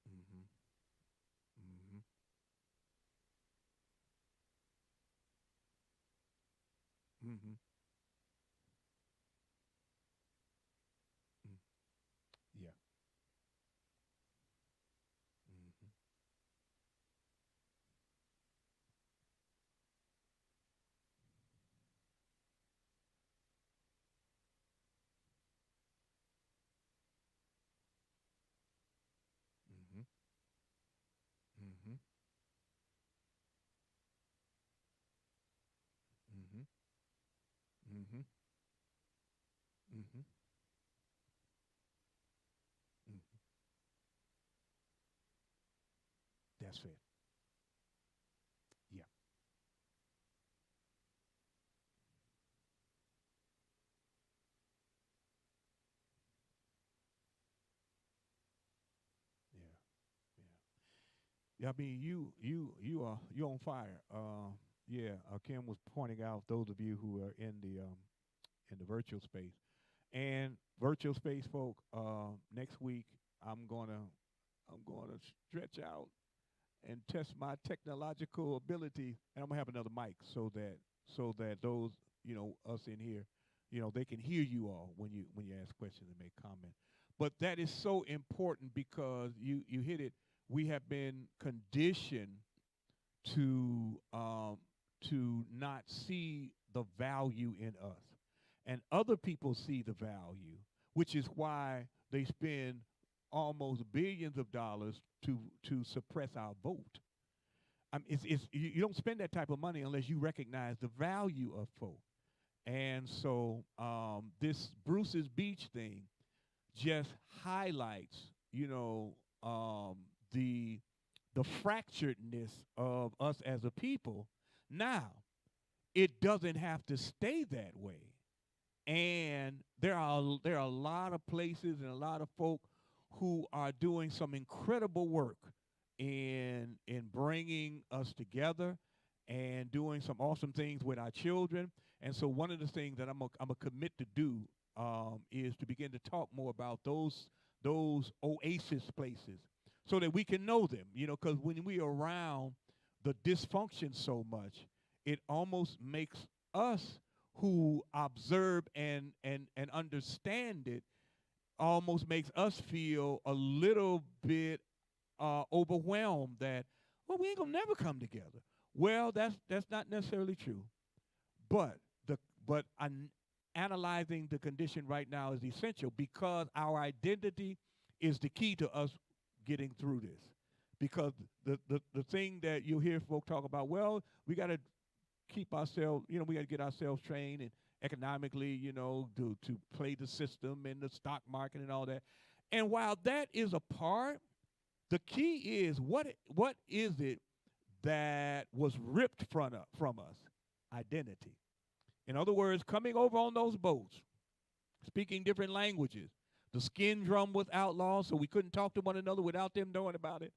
Mhm. Mhm. Mhm. Mhm. Mm. Yeah. Mhm. Mhm. Mhm. Mhm. Mhm. Mhm. Mhm. That's it. Yeah. Yeah. Yeah. Yeah, I mean, you on fire. Yeah. Kim was pointing out those of you who are in the virtual space and virtual space folk. Next week, I'm gonna I'm gonna stretch out and test my technological ability, and I'm gonna have another mic so that those us in here, they can hear you all when you ask questions and make comment. But that is so important because you hit it. We have been conditioned to not see the value in us, and other people see the value, which is why they spend almost billions of dollars to suppress our vote. You don't spend that type of money unless you recognize the value of folk. And so this Bruce's Beach thing just highlights, um, the the fracturedness of us as a people. Now, it doesn't have to stay that way. And there are a lot of places and a lot of folk who are doing some incredible work in bringing us together and doing some awesome things with our children. And so one of the things that I'm a commit to do is to begin to talk more about those oasis places so that we can know them. Because when we are around the dysfunction so much, it almost makes us who observe and understand it almost makes us feel a little bit overwhelmed that, well, we ain't gonna never come together. Well, that's not necessarily true, but the but analyzing the condition right now is essential because our identity is the key to us getting through this. Because the thing that you hear folk talk about, well, we got to keep ourselves, we got to get ourselves trained and economically, to play the system and the stock market and all that. And while that is a part, the key is what is it that was ripped from us? Identity. In other words, coming over on those boats, speaking different languages. The skin drum was outlawed, so we couldn't talk to one another without them knowing about it.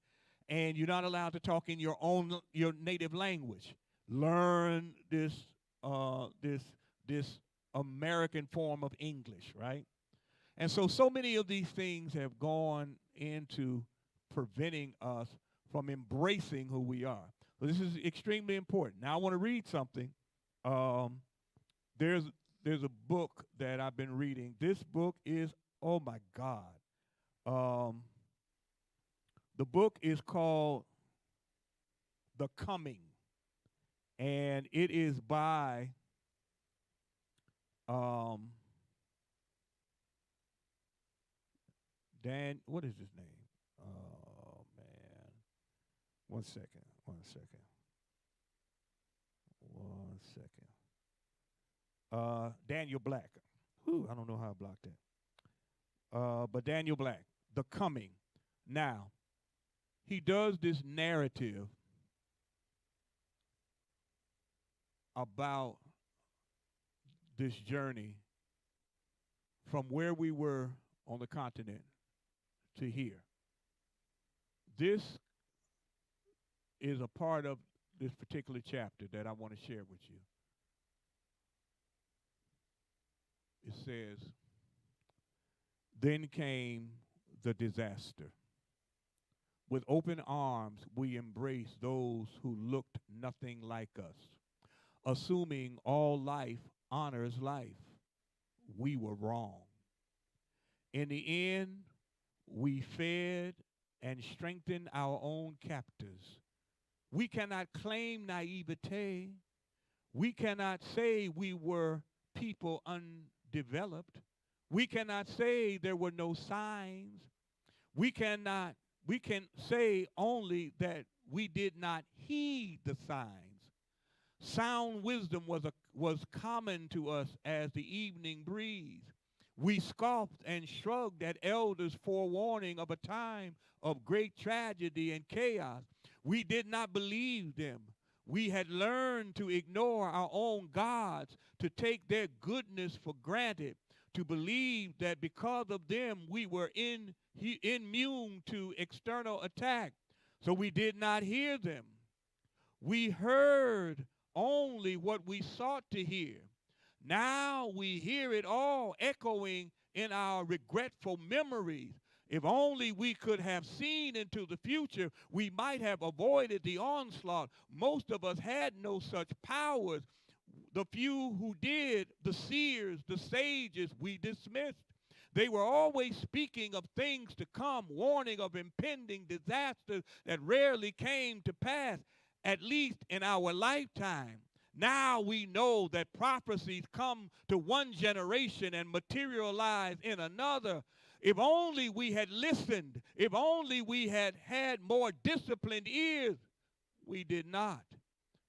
And you're not allowed to talk in your native language. Learn this American form of English, right? And so many of these things have gone into preventing us from embracing who we are. So this is extremely important. Now I want to read something. Um, there's there's a book that I've been reading. This book is, oh my God. Um, the book is called The Coming, and it is by um, Dan. What is his name? Oh man, one second, one second, one second. Daniel Black. Whew, I don't know how I blocked that. But Daniel Black, The Coming. Now, he does this narrative about this journey from where we were on the continent to here. This is a part of this particular chapter that I want to share with you. It says, then came the disaster. With open arms, we embraced those who looked nothing like us, assuming all life honors life. We were wrong. In the end, we fed and strengthened our own captors. We cannot claim naivete. We cannot say we were people undeveloped. We cannot say there were no signs. We can say only that we did not heed the signs. Sound wisdom was common to us as the evening breeze. We scoffed and shrugged at elders' forewarning of a time of great tragedy and chaos. We did not believe them. We had learned to ignore our own gods, to take their goodness for granted, to believe that because of them we were immune to external attack. So we did not hear them. We heard only what we sought to hear. Now we hear it all echoing in our regretful memories. If only we could have seen into the future, we might have avoided the onslaught. Most of us had no such powers. The few who did, the seers, the sages, we dismissed. They were always speaking of things to come, warning of impending disasters that rarely came to pass, at least in our lifetime. Now we know that prophecies come to one generation and materialize in another. If only we had listened, if only we had had more disciplined ears, we did not.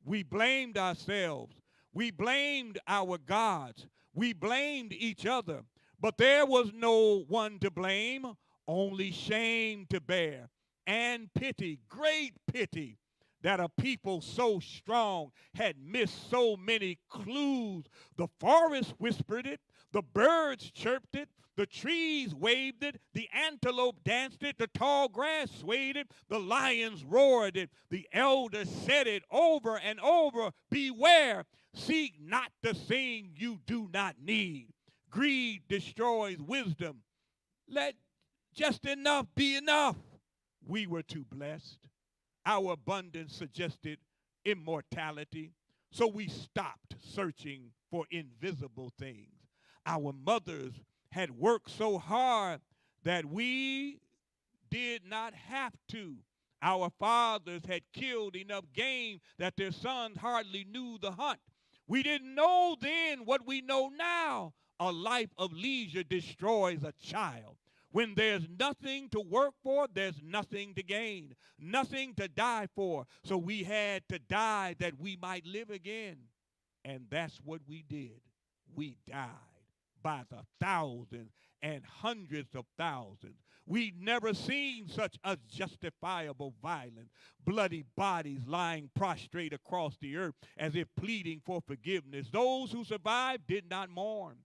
We blamed ourselves. We blamed our gods. We blamed each other. But there was no one to blame, only shame to bear, and pity, great pity, that a people so strong had missed so many clues. The forest whispered it, the birds chirped it, the trees waved it, the antelope danced it, the tall grass swayed it, the lions roared it, the elders said it over and over, beware, seek not the thing you do not need. Greed destroys wisdom. Let just enough be enough. We were too blessed. Our abundance suggested immortality, so we stopped searching for invisible things. Our mothers had worked so hard that we did not have to. Our fathers had killed enough game that their sons hardly knew the hunt. We didn't know then what we know now. A life of leisure destroys a child. When there's nothing to work for, there's nothing to gain, nothing to die for. So we had to die that we might live again. And that's what we did. We died by the thousands and hundreds of thousands. We'd never seen such unjustifiable violence, bloody bodies lying prostrate across the earth as if pleading for forgiveness. Those who survived did not mourn.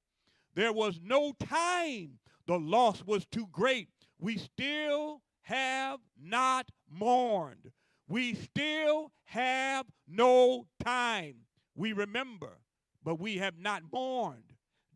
There was no time. The loss was too great. We still have not mourned. We still have no time. We remember, but we have not mourned.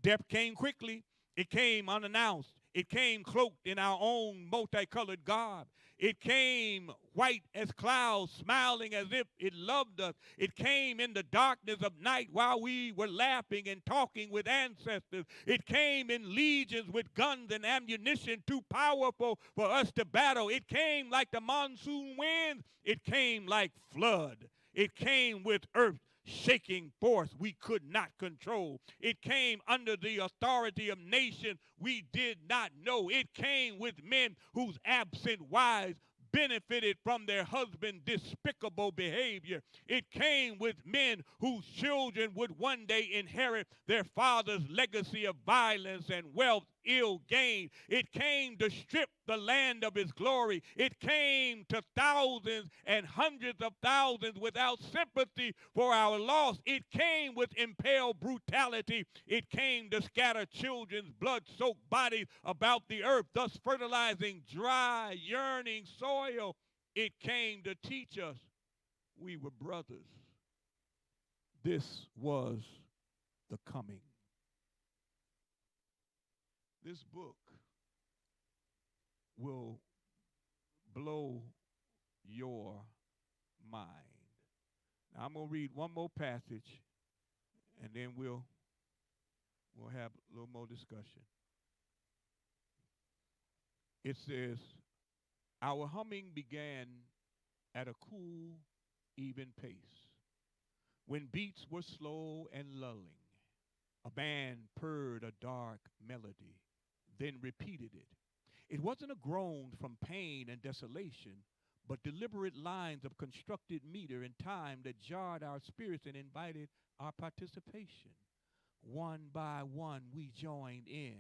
Death came quickly. It came unannounced. It came cloaked in our own multicolored garb. It came white as clouds, smiling as if it loved us. It came in the darkness of night while we were laughing and talking with ancestors. It came in legions with guns and ammunition too powerful for us to battle. It came like the monsoon winds. It came like flood. It came with earth shaking force we could not control. It came under the authority of nations we did not know. It came with men whose absent wives benefited from their husband's despicable behavior. It came with men whose children would one day inherit their father's legacy of violence and wealth ill gained. It came to strip the land of its glory. It came to thousands and hundreds of thousands without sympathy for our loss. It came with impaled brutality. It came to scatter children's blood-soaked bodies about the earth, thus fertilizing dry, yearning soil It came to teach us we were brothers. This was the coming. This book will blow your mind. Now I'm going to read one more passage, and then we'll have a little more discussion. It says, our humming began at a cool, even pace. When beats were slow and lulling, a band purred a dark melody, then repeated it. It wasn't a groan from pain and desolation, but deliberate lines of constructed meter and time that jarred our spirits and invited our participation. One by one, we joined in,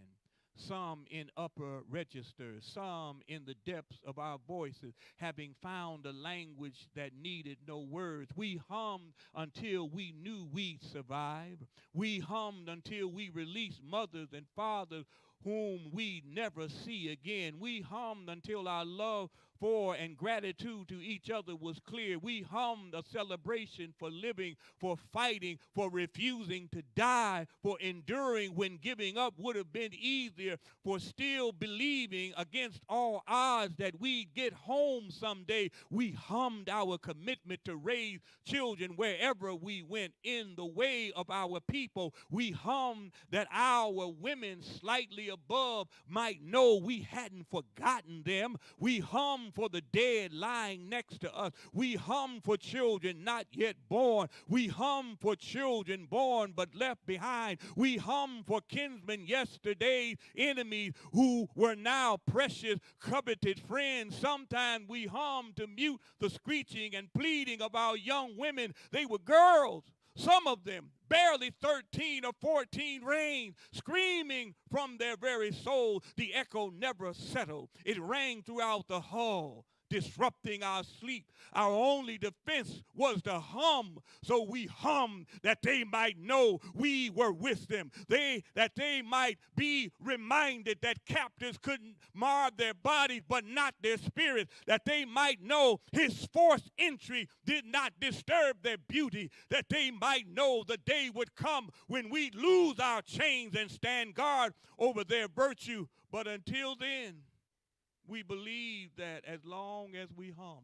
some in upper registers, some in the depths of our voices, having found a language that needed no words. We hummed until we knew we'd survive. We hummed until we released mothers and fathers whom we never see again. We hummed until our love for and gratitude to each other was clear. We hummed a celebration for living, for fighting, for refusing to die, for enduring when giving up would have been easier, for still believing against all odds that we'd get home someday. We hummed our commitment to raise children wherever we went in the way of our people. We hummed that our women slightly above might know we hadn't forgotten them. We hummed for the dead lying next to us. We hum for children not yet born. We hum for children born but left behind. We hum for kinsmen, yesterday's enemies, who were now precious, coveted friends. Sometimes we hum to mute the screeching and pleading of our young women. They were girls, some of them barely 13 or 14, reigned, screaming from their very soul. The echo never settled. It rang throughout the hall, disrupting our sleep. Our only defense was to hum. So we hummed that they might know we were with them. That they might be reminded that captives couldn't mar their bodies but not their spirits. That they might know his forced entry did not disturb their beauty. That they might know the day would come when we lose our chains and stand guard over their virtue. But until then, we believed that as long as we hummed,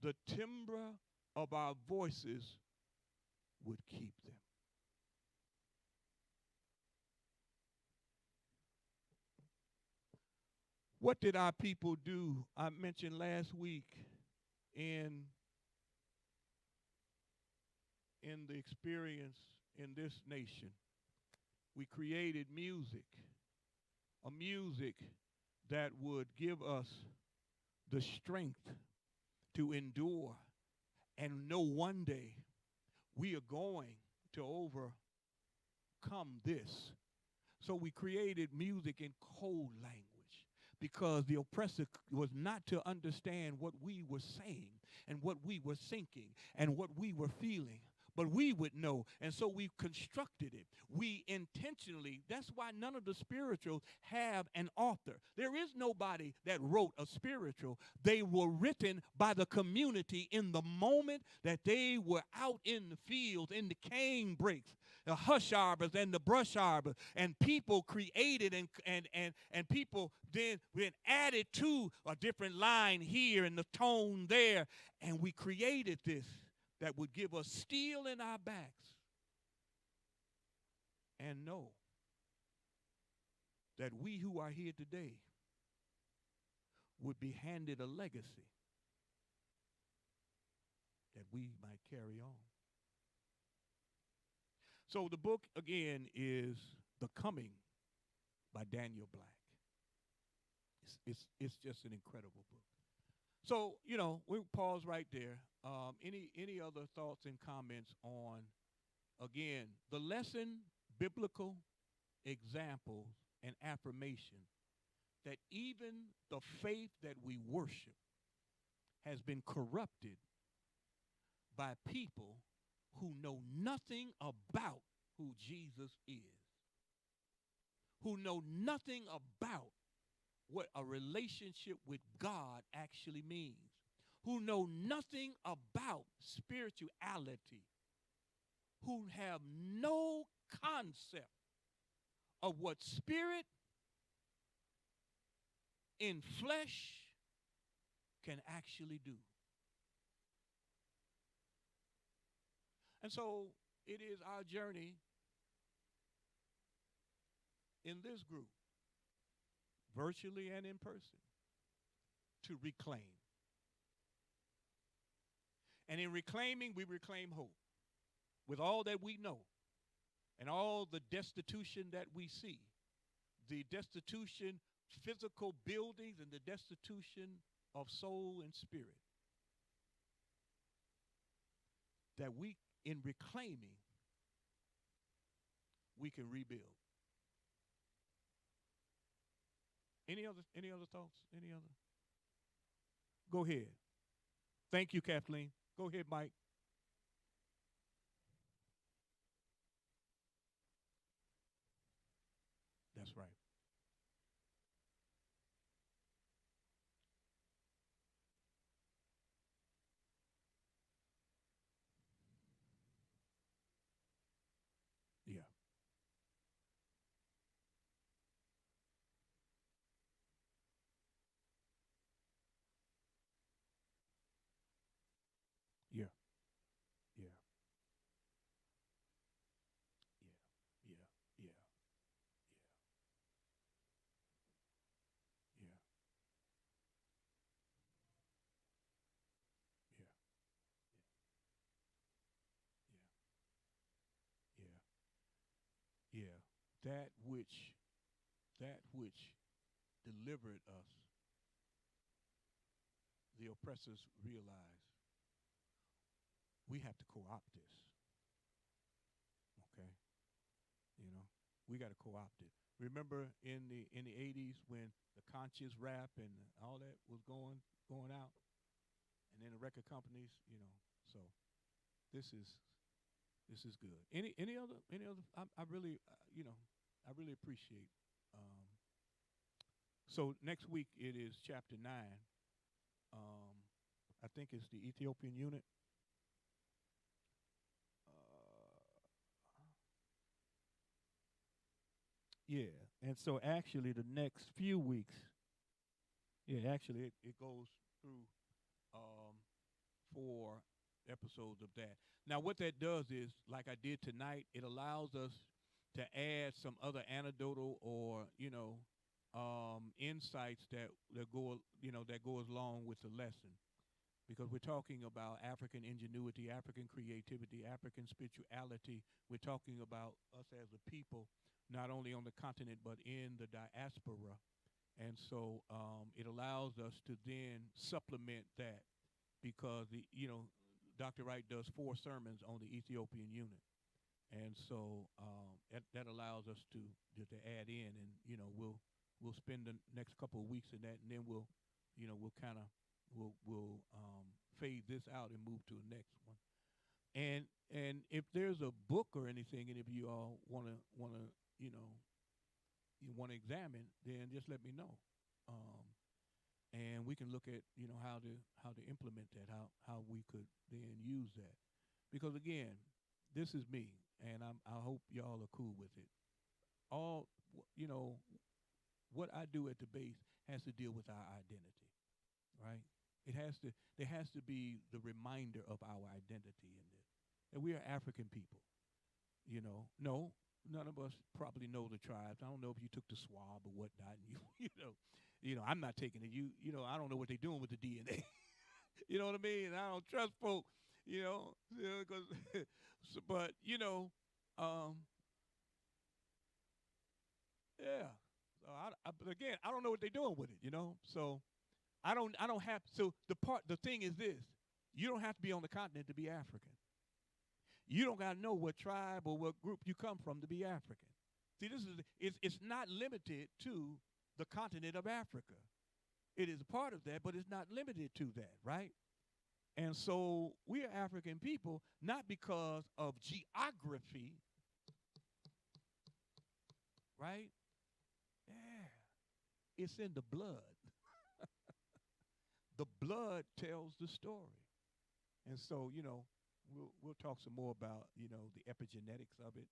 the timbre of our voices would keep them. What did our people do? I mentioned last week in the experience in this nation, we created music, a music that would give us the strength to endure and know one day we are going to overcome this. So we created music in code language because the oppressor was not to understand what we were saying and what we were thinking and what we were feeling. But we would know, and so we constructed it. We intentionally, that's why none of the spirituals have an author. There is nobody that wrote a spiritual. They were written by the community in the moment that they were out in the fields, in the cane breaks, the hush arbors and the brush arbors, and people created and people then added to a different line here and the tone there, and we created this that would give us steel in our backs and know that we who are here today would be handed a legacy that we might carry on. So the book, again, is The Coming by Daniel Black. It's just an incredible book. So, we'll pause right there. Any other thoughts and comments on, again, the lesson, biblical examples, and affirmation that even the faith that we worship has been corrupted by people who know nothing about who Jesus is, who know nothing about what a relationship with God actually means, who know nothing about spirituality, who have no concept of what spirit in flesh can actually do. And so it is our journey in this group, virtually and in person, to reclaim. And in reclaiming, we reclaim hope. With all that we know and all the destitution that we see, the destitution, physical buildings, and the destitution of soul and spirit, that we, in reclaiming, we can rebuild. Any other thoughts? Any other? Go ahead. Thank you, Kathleen. Go ahead, Mike. That's right. Yeah. Yeah. Yeah. Yeah. Yeah. Yeah. Yeah. Yeah. Yeah. Yeah. Yeah. That which delivered us, the oppressors realized we have to co-opt this. Okay. You know, we got to co-opt it. Remember in the 80s when the conscious rap and all that was going out, and then the record companies, you know. So this is good. Any other? I really I really appreciate. Um, so next week it is chapter 9. Um, I think it's the Ethiopian unit. Yeah, and so actually the next few weeks, yeah, actually it goes through um, 4 episodes of that. Now, what that does is, like I did tonight, it allows us to add some other anecdotal or insights that goes along with the lesson, because we're talking about African ingenuity, African creativity, African spirituality. We're talking about us as a people, not only on the continent but in the diaspora. And so it allows us to then supplement that, because Dr. Wright does 4 sermons on the Ethiopian unit, and so that allows us to add in, and we'll spend the next couple of weeks in that, and then we'll kind of fade this out and move to the next one. And if there's a book or anything, and if you all wanna you want to examine, then just let me know. Um, and we can look at how to implement that, how we could then use that, because again, this is me, and I hope y'all are cool with it. All you know what I do at the base has to deal with our identity, right? There has to be the reminder of our identity in this, that we are African people. No, none of us probably know the tribes. I don't know if you took the swab or whatnot, and I'm not taking it. I don't know what they're doing with the DNA. You know what I mean? I don't trust folk. Because, but um, yeah. So but again, I don't know what they're doing with it. So I don't have. So the thing is this: you don't have to be on the continent to be African. You don't got to know what tribe or what group you come from to be African. See, it's not limited to the continent of Africa. It is a part of that, but it's not limited to that, right? And so we are African people, not because of geography, right? Yeah, it's in the blood. the blood tells the story. And so, we'll talk some more about, the epigenetics of it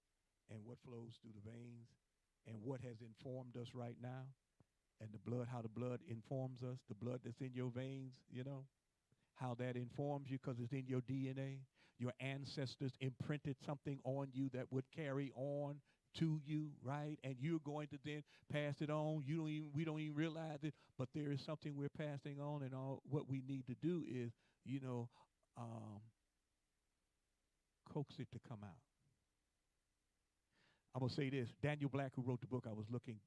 and what flows through the veins and what has informed us right now and the blood, how the blood informs us, the blood that's in your veins, how that informs you because it's in your DNA. Your ancestors imprinted something on you that would carry on to you, right? And you're going to then pass it on. We don't even realize it, but there is something we're passing on, and all what we need to do is, um, coax it to come out. I'm gonna say this: Daniel Black, who wrote the book I was looking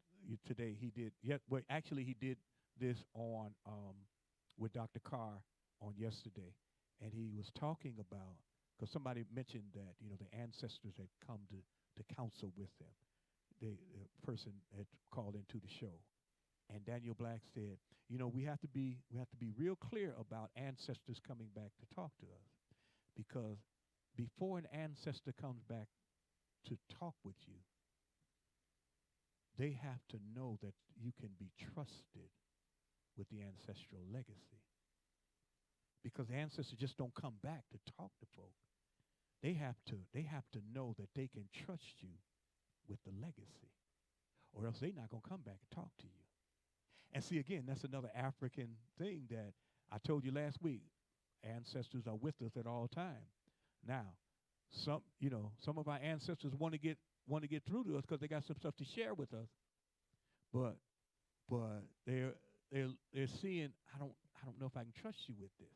today, he did. Well, actually, he did this on with Dr. Carr on yesterday, and he was talking about, because somebody mentioned that the ancestors had come to counsel with them. The person had called into the show, and Daniel Black said, we have to be real clear about ancestors coming back to talk to us, because before an ancestor comes back to talk with you, they have to know that you can be trusted with the ancestral legacy. Because ancestors just don't come back to talk to folk. They have to know that they can trust you with the legacy, or else they're not going to come back and talk to you. And see, again, that's another African thing that I told you last week. Ancestors are with us at all times. Now, some of our ancestors want to get through to us because they got some stuff to share with us. But they're seeing, I don't know if I can trust you with this,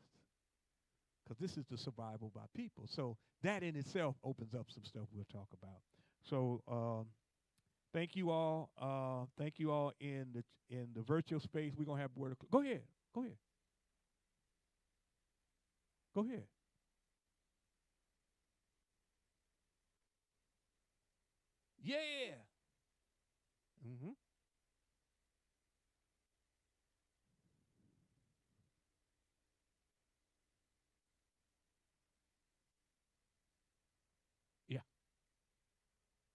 because this is the survival of our people. So that in itself opens up some stuff we'll talk about. So thank you all. Thank you all in the virtual space. We're gonna have word. Go ahead. Go ahead. Go ahead. Yeah. Mm-hmm. Yeah.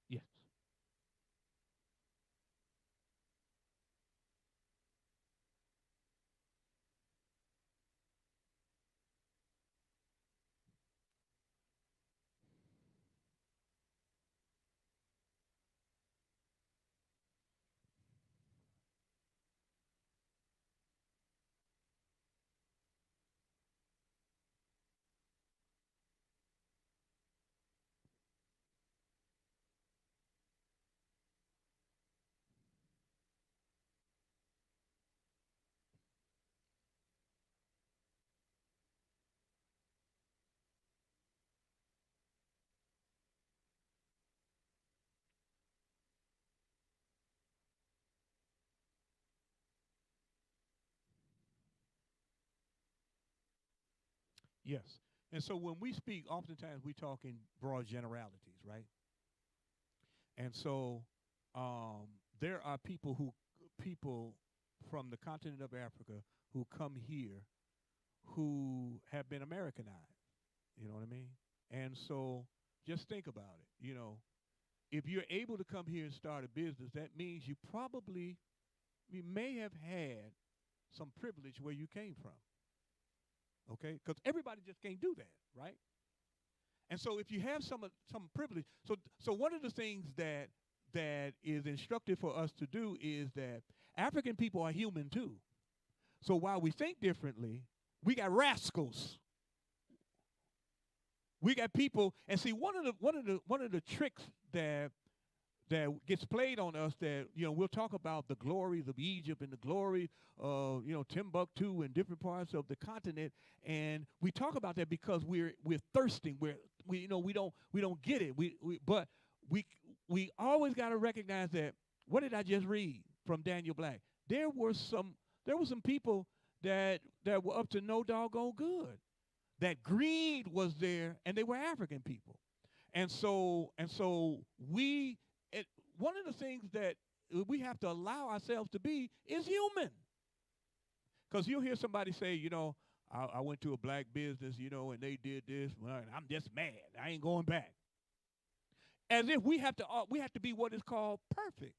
Yes. Yes. And so when we speak, oftentimes we talk in broad generalities, right? And so there are people from the continent of Africa who come here who have been Americanized. You know what I mean? And so just think about it. If you're able to come here and start a business, that means you may have had some privilege where you came from. Okay? Because everybody just can't do that, right? And so if you have some privilege, so one of the things that is instructive for us to do is that African people are human too. So while we think differently, we got rascals. We got people, and see, one of the tricks that gets played on us, that we'll talk about the glories of Egypt and the glory of Timbuktu and different parts of the continent, and we talk about that because we're thirsting. We don't get it. But we always got to recognize that. What did I just read from Daniel Black? There were some people that were up to no doggone good. That greed was there, and they were African people, and so one of the things that we have to allow ourselves to be is human. Because you'll hear somebody say, I went to a black business, and they did this. Well, I'm just mad. I ain't going back. As if we have to be what is called perfect.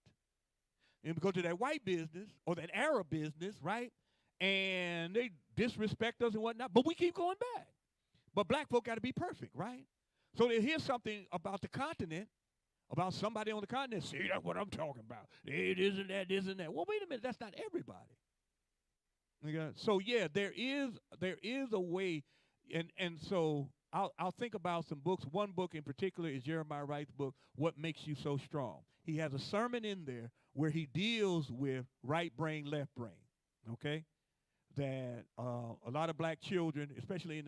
And we go to that white business or that Arab business, right? and they disrespect us and whatnot, but we keep going back. But black folk got to be perfect, right? So they hear something about the continent, about somebody on the continent. See, that's what I'm talking about. It isn't that, isn't that. Well, wait a minute, that's not everybody. Okay? So yeah, there is a way, and so I'll think about some books. One book in particular is Jeremiah Wright's book, What Makes You So Strong. He has a sermon in there where he deals with right brain, left brain. Okay, that a lot of black children, especially in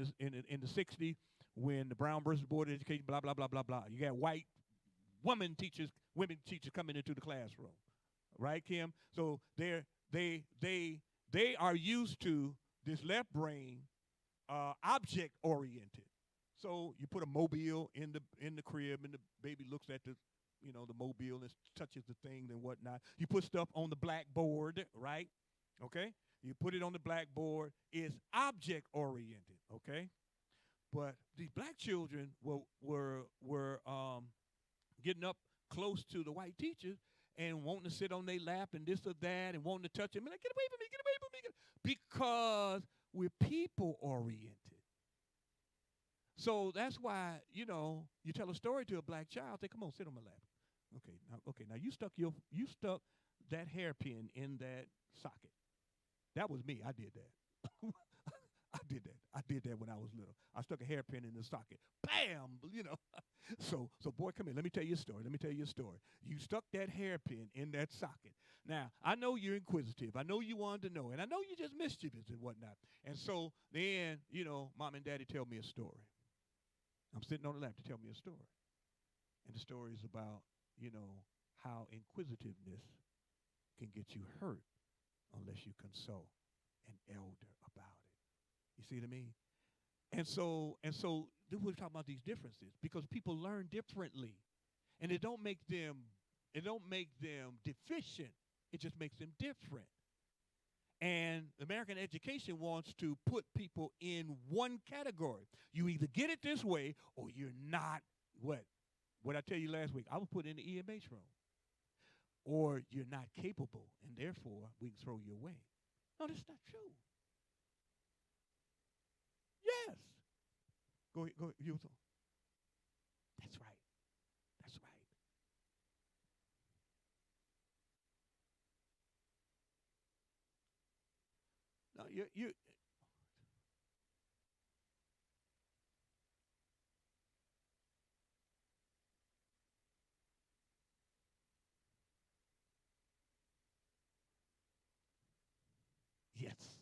the '60s, when the Brown versus Board of Education, blah blah blah blah blah, you got white women teachers coming into the classroom, right, Kim? So they are used to this left brain, object oriented. So you put a mobile in the crib, and the baby looks at the mobile and touches the thing and whatnot. You put stuff on the blackboard, right? Okay. You put it on the blackboard. It's object oriented, okay? But these black children were getting up close to the white teachers and wanting to sit on their lap and this or that and wanting to touch them. And like, get away from me, get away from me. Because we're people oriented. So that's why, you tell a story to a black child, say, come on, sit on my lap. Now you stuck that hairpin in that socket. That was me. I did that. I did that when I was little. I stuck a hairpin in the socket. Bam! So boy, come here. Let me tell you a story. You stuck that hairpin in that socket. Now, I know you're inquisitive. I know you wanted to know. And I know you're just mischievous and whatnot. And so then, mom and daddy tell me a story. I'm sitting on the lap to tell me a story. And the story is about, how inquisitiveness can get you hurt unless you consult an elder about it. You see what I mean? And so we're talking about these differences because people learn differently. And it don't make them deficient. It just makes them different. And American education wants to put people in one category. You either get it this way or you're not what I tell you last week. I was put in the EMH room. Or you're not capable, and therefore we can throw you away. No, that's not true. Yes. Go ahead. That's right. That's right. No, you. Yes.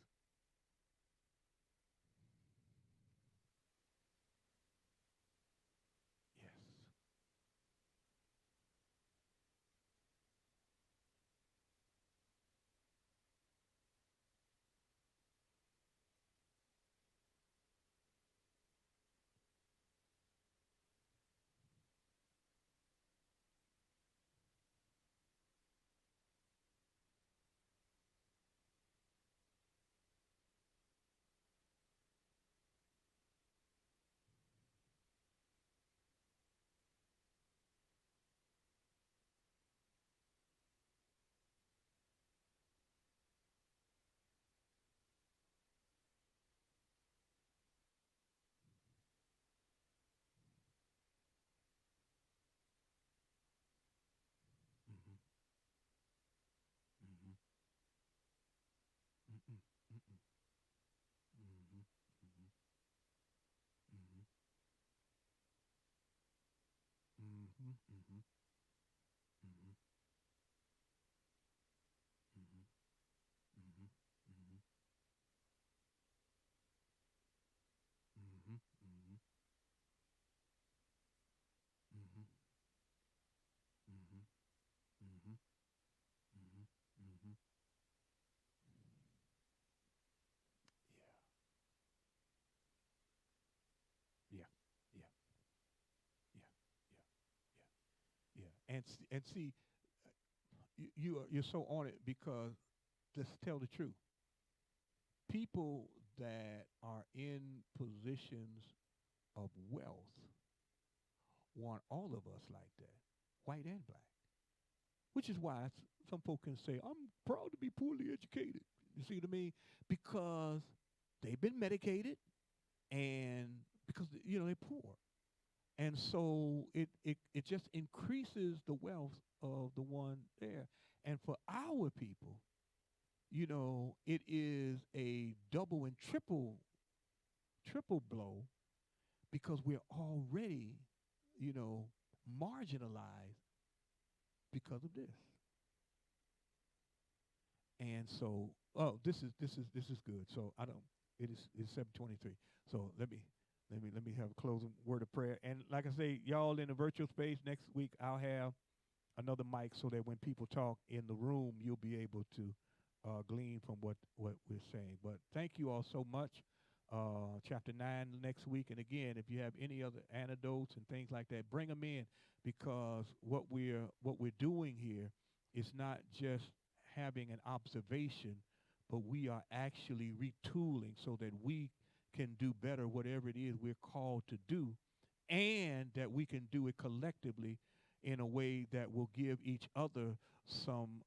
Yes. Mm-hmm. Mm-hmm. Mm-mm. Mm-mm. Mm-hmm. Mm-hmm. Mm-hmm. Mm-hmm. Mm-hmm. Mm-hmm. Mm-hmm. Mm-hmm. Mm-hmm. Mm-hmm. Mm-hmm. Mm-hmm. Mm-hmm. Mm-hmm. Mm-hmm. Mm-hmm. Yeah. Yeah. Yeah. Yeah. Yeah. Yeah. And see, you're so on it because let's tell the truth. People that are in positions of wealth want all of us like that, white and black. Which is why some folk can say, "I'm proud to be poorly educated." You see what I mean? Because they've been medicated, and because they're poor, and so it just increases the wealth of the one there. And for our people, it is a double and triple blow, because we're already, marginalized because of this. And so, oh, this is good. So I don't. It's 7:23. So let me have a closing word of prayer. And like I say, y'all in the virtual space next week, I'll have another mic so that when people talk in the room, you'll be able to glean from what we're saying. But thank you all so much. Chapter 9 next week. And again, if you have any other anecdotes and things like that, bring them in, because what we're doing here is not just having an observation, but we are actually retooling so that we can do better whatever it is we're called to do, and that we can do it collectively in a way that will give each other some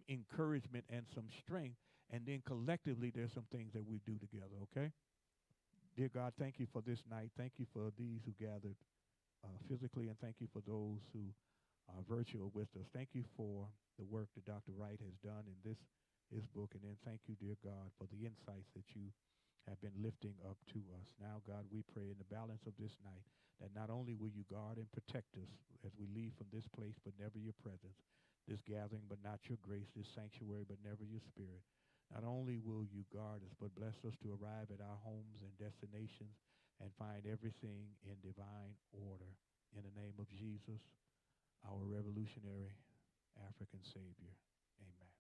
encouragement and some strength. And then collectively, there's some things that we do together, okay? Dear God, thank you for this night. Thank you for these who gathered physically, and thank you for those who are virtual with us. Thank you for the work that Dr. Wright has done in his book. And then thank you, dear God, for the insights that you have been lifting up to us. Now, God, we pray in the balance of this night that not only will you guard and protect us as we leave from this place, but never your presence, this gathering, but not your grace, this sanctuary, but never your spirit. Not only will you guard us, but bless us to arrive at our homes and destinations and find everything in divine order. In the name of Jesus, our revolutionary African Savior. Amen.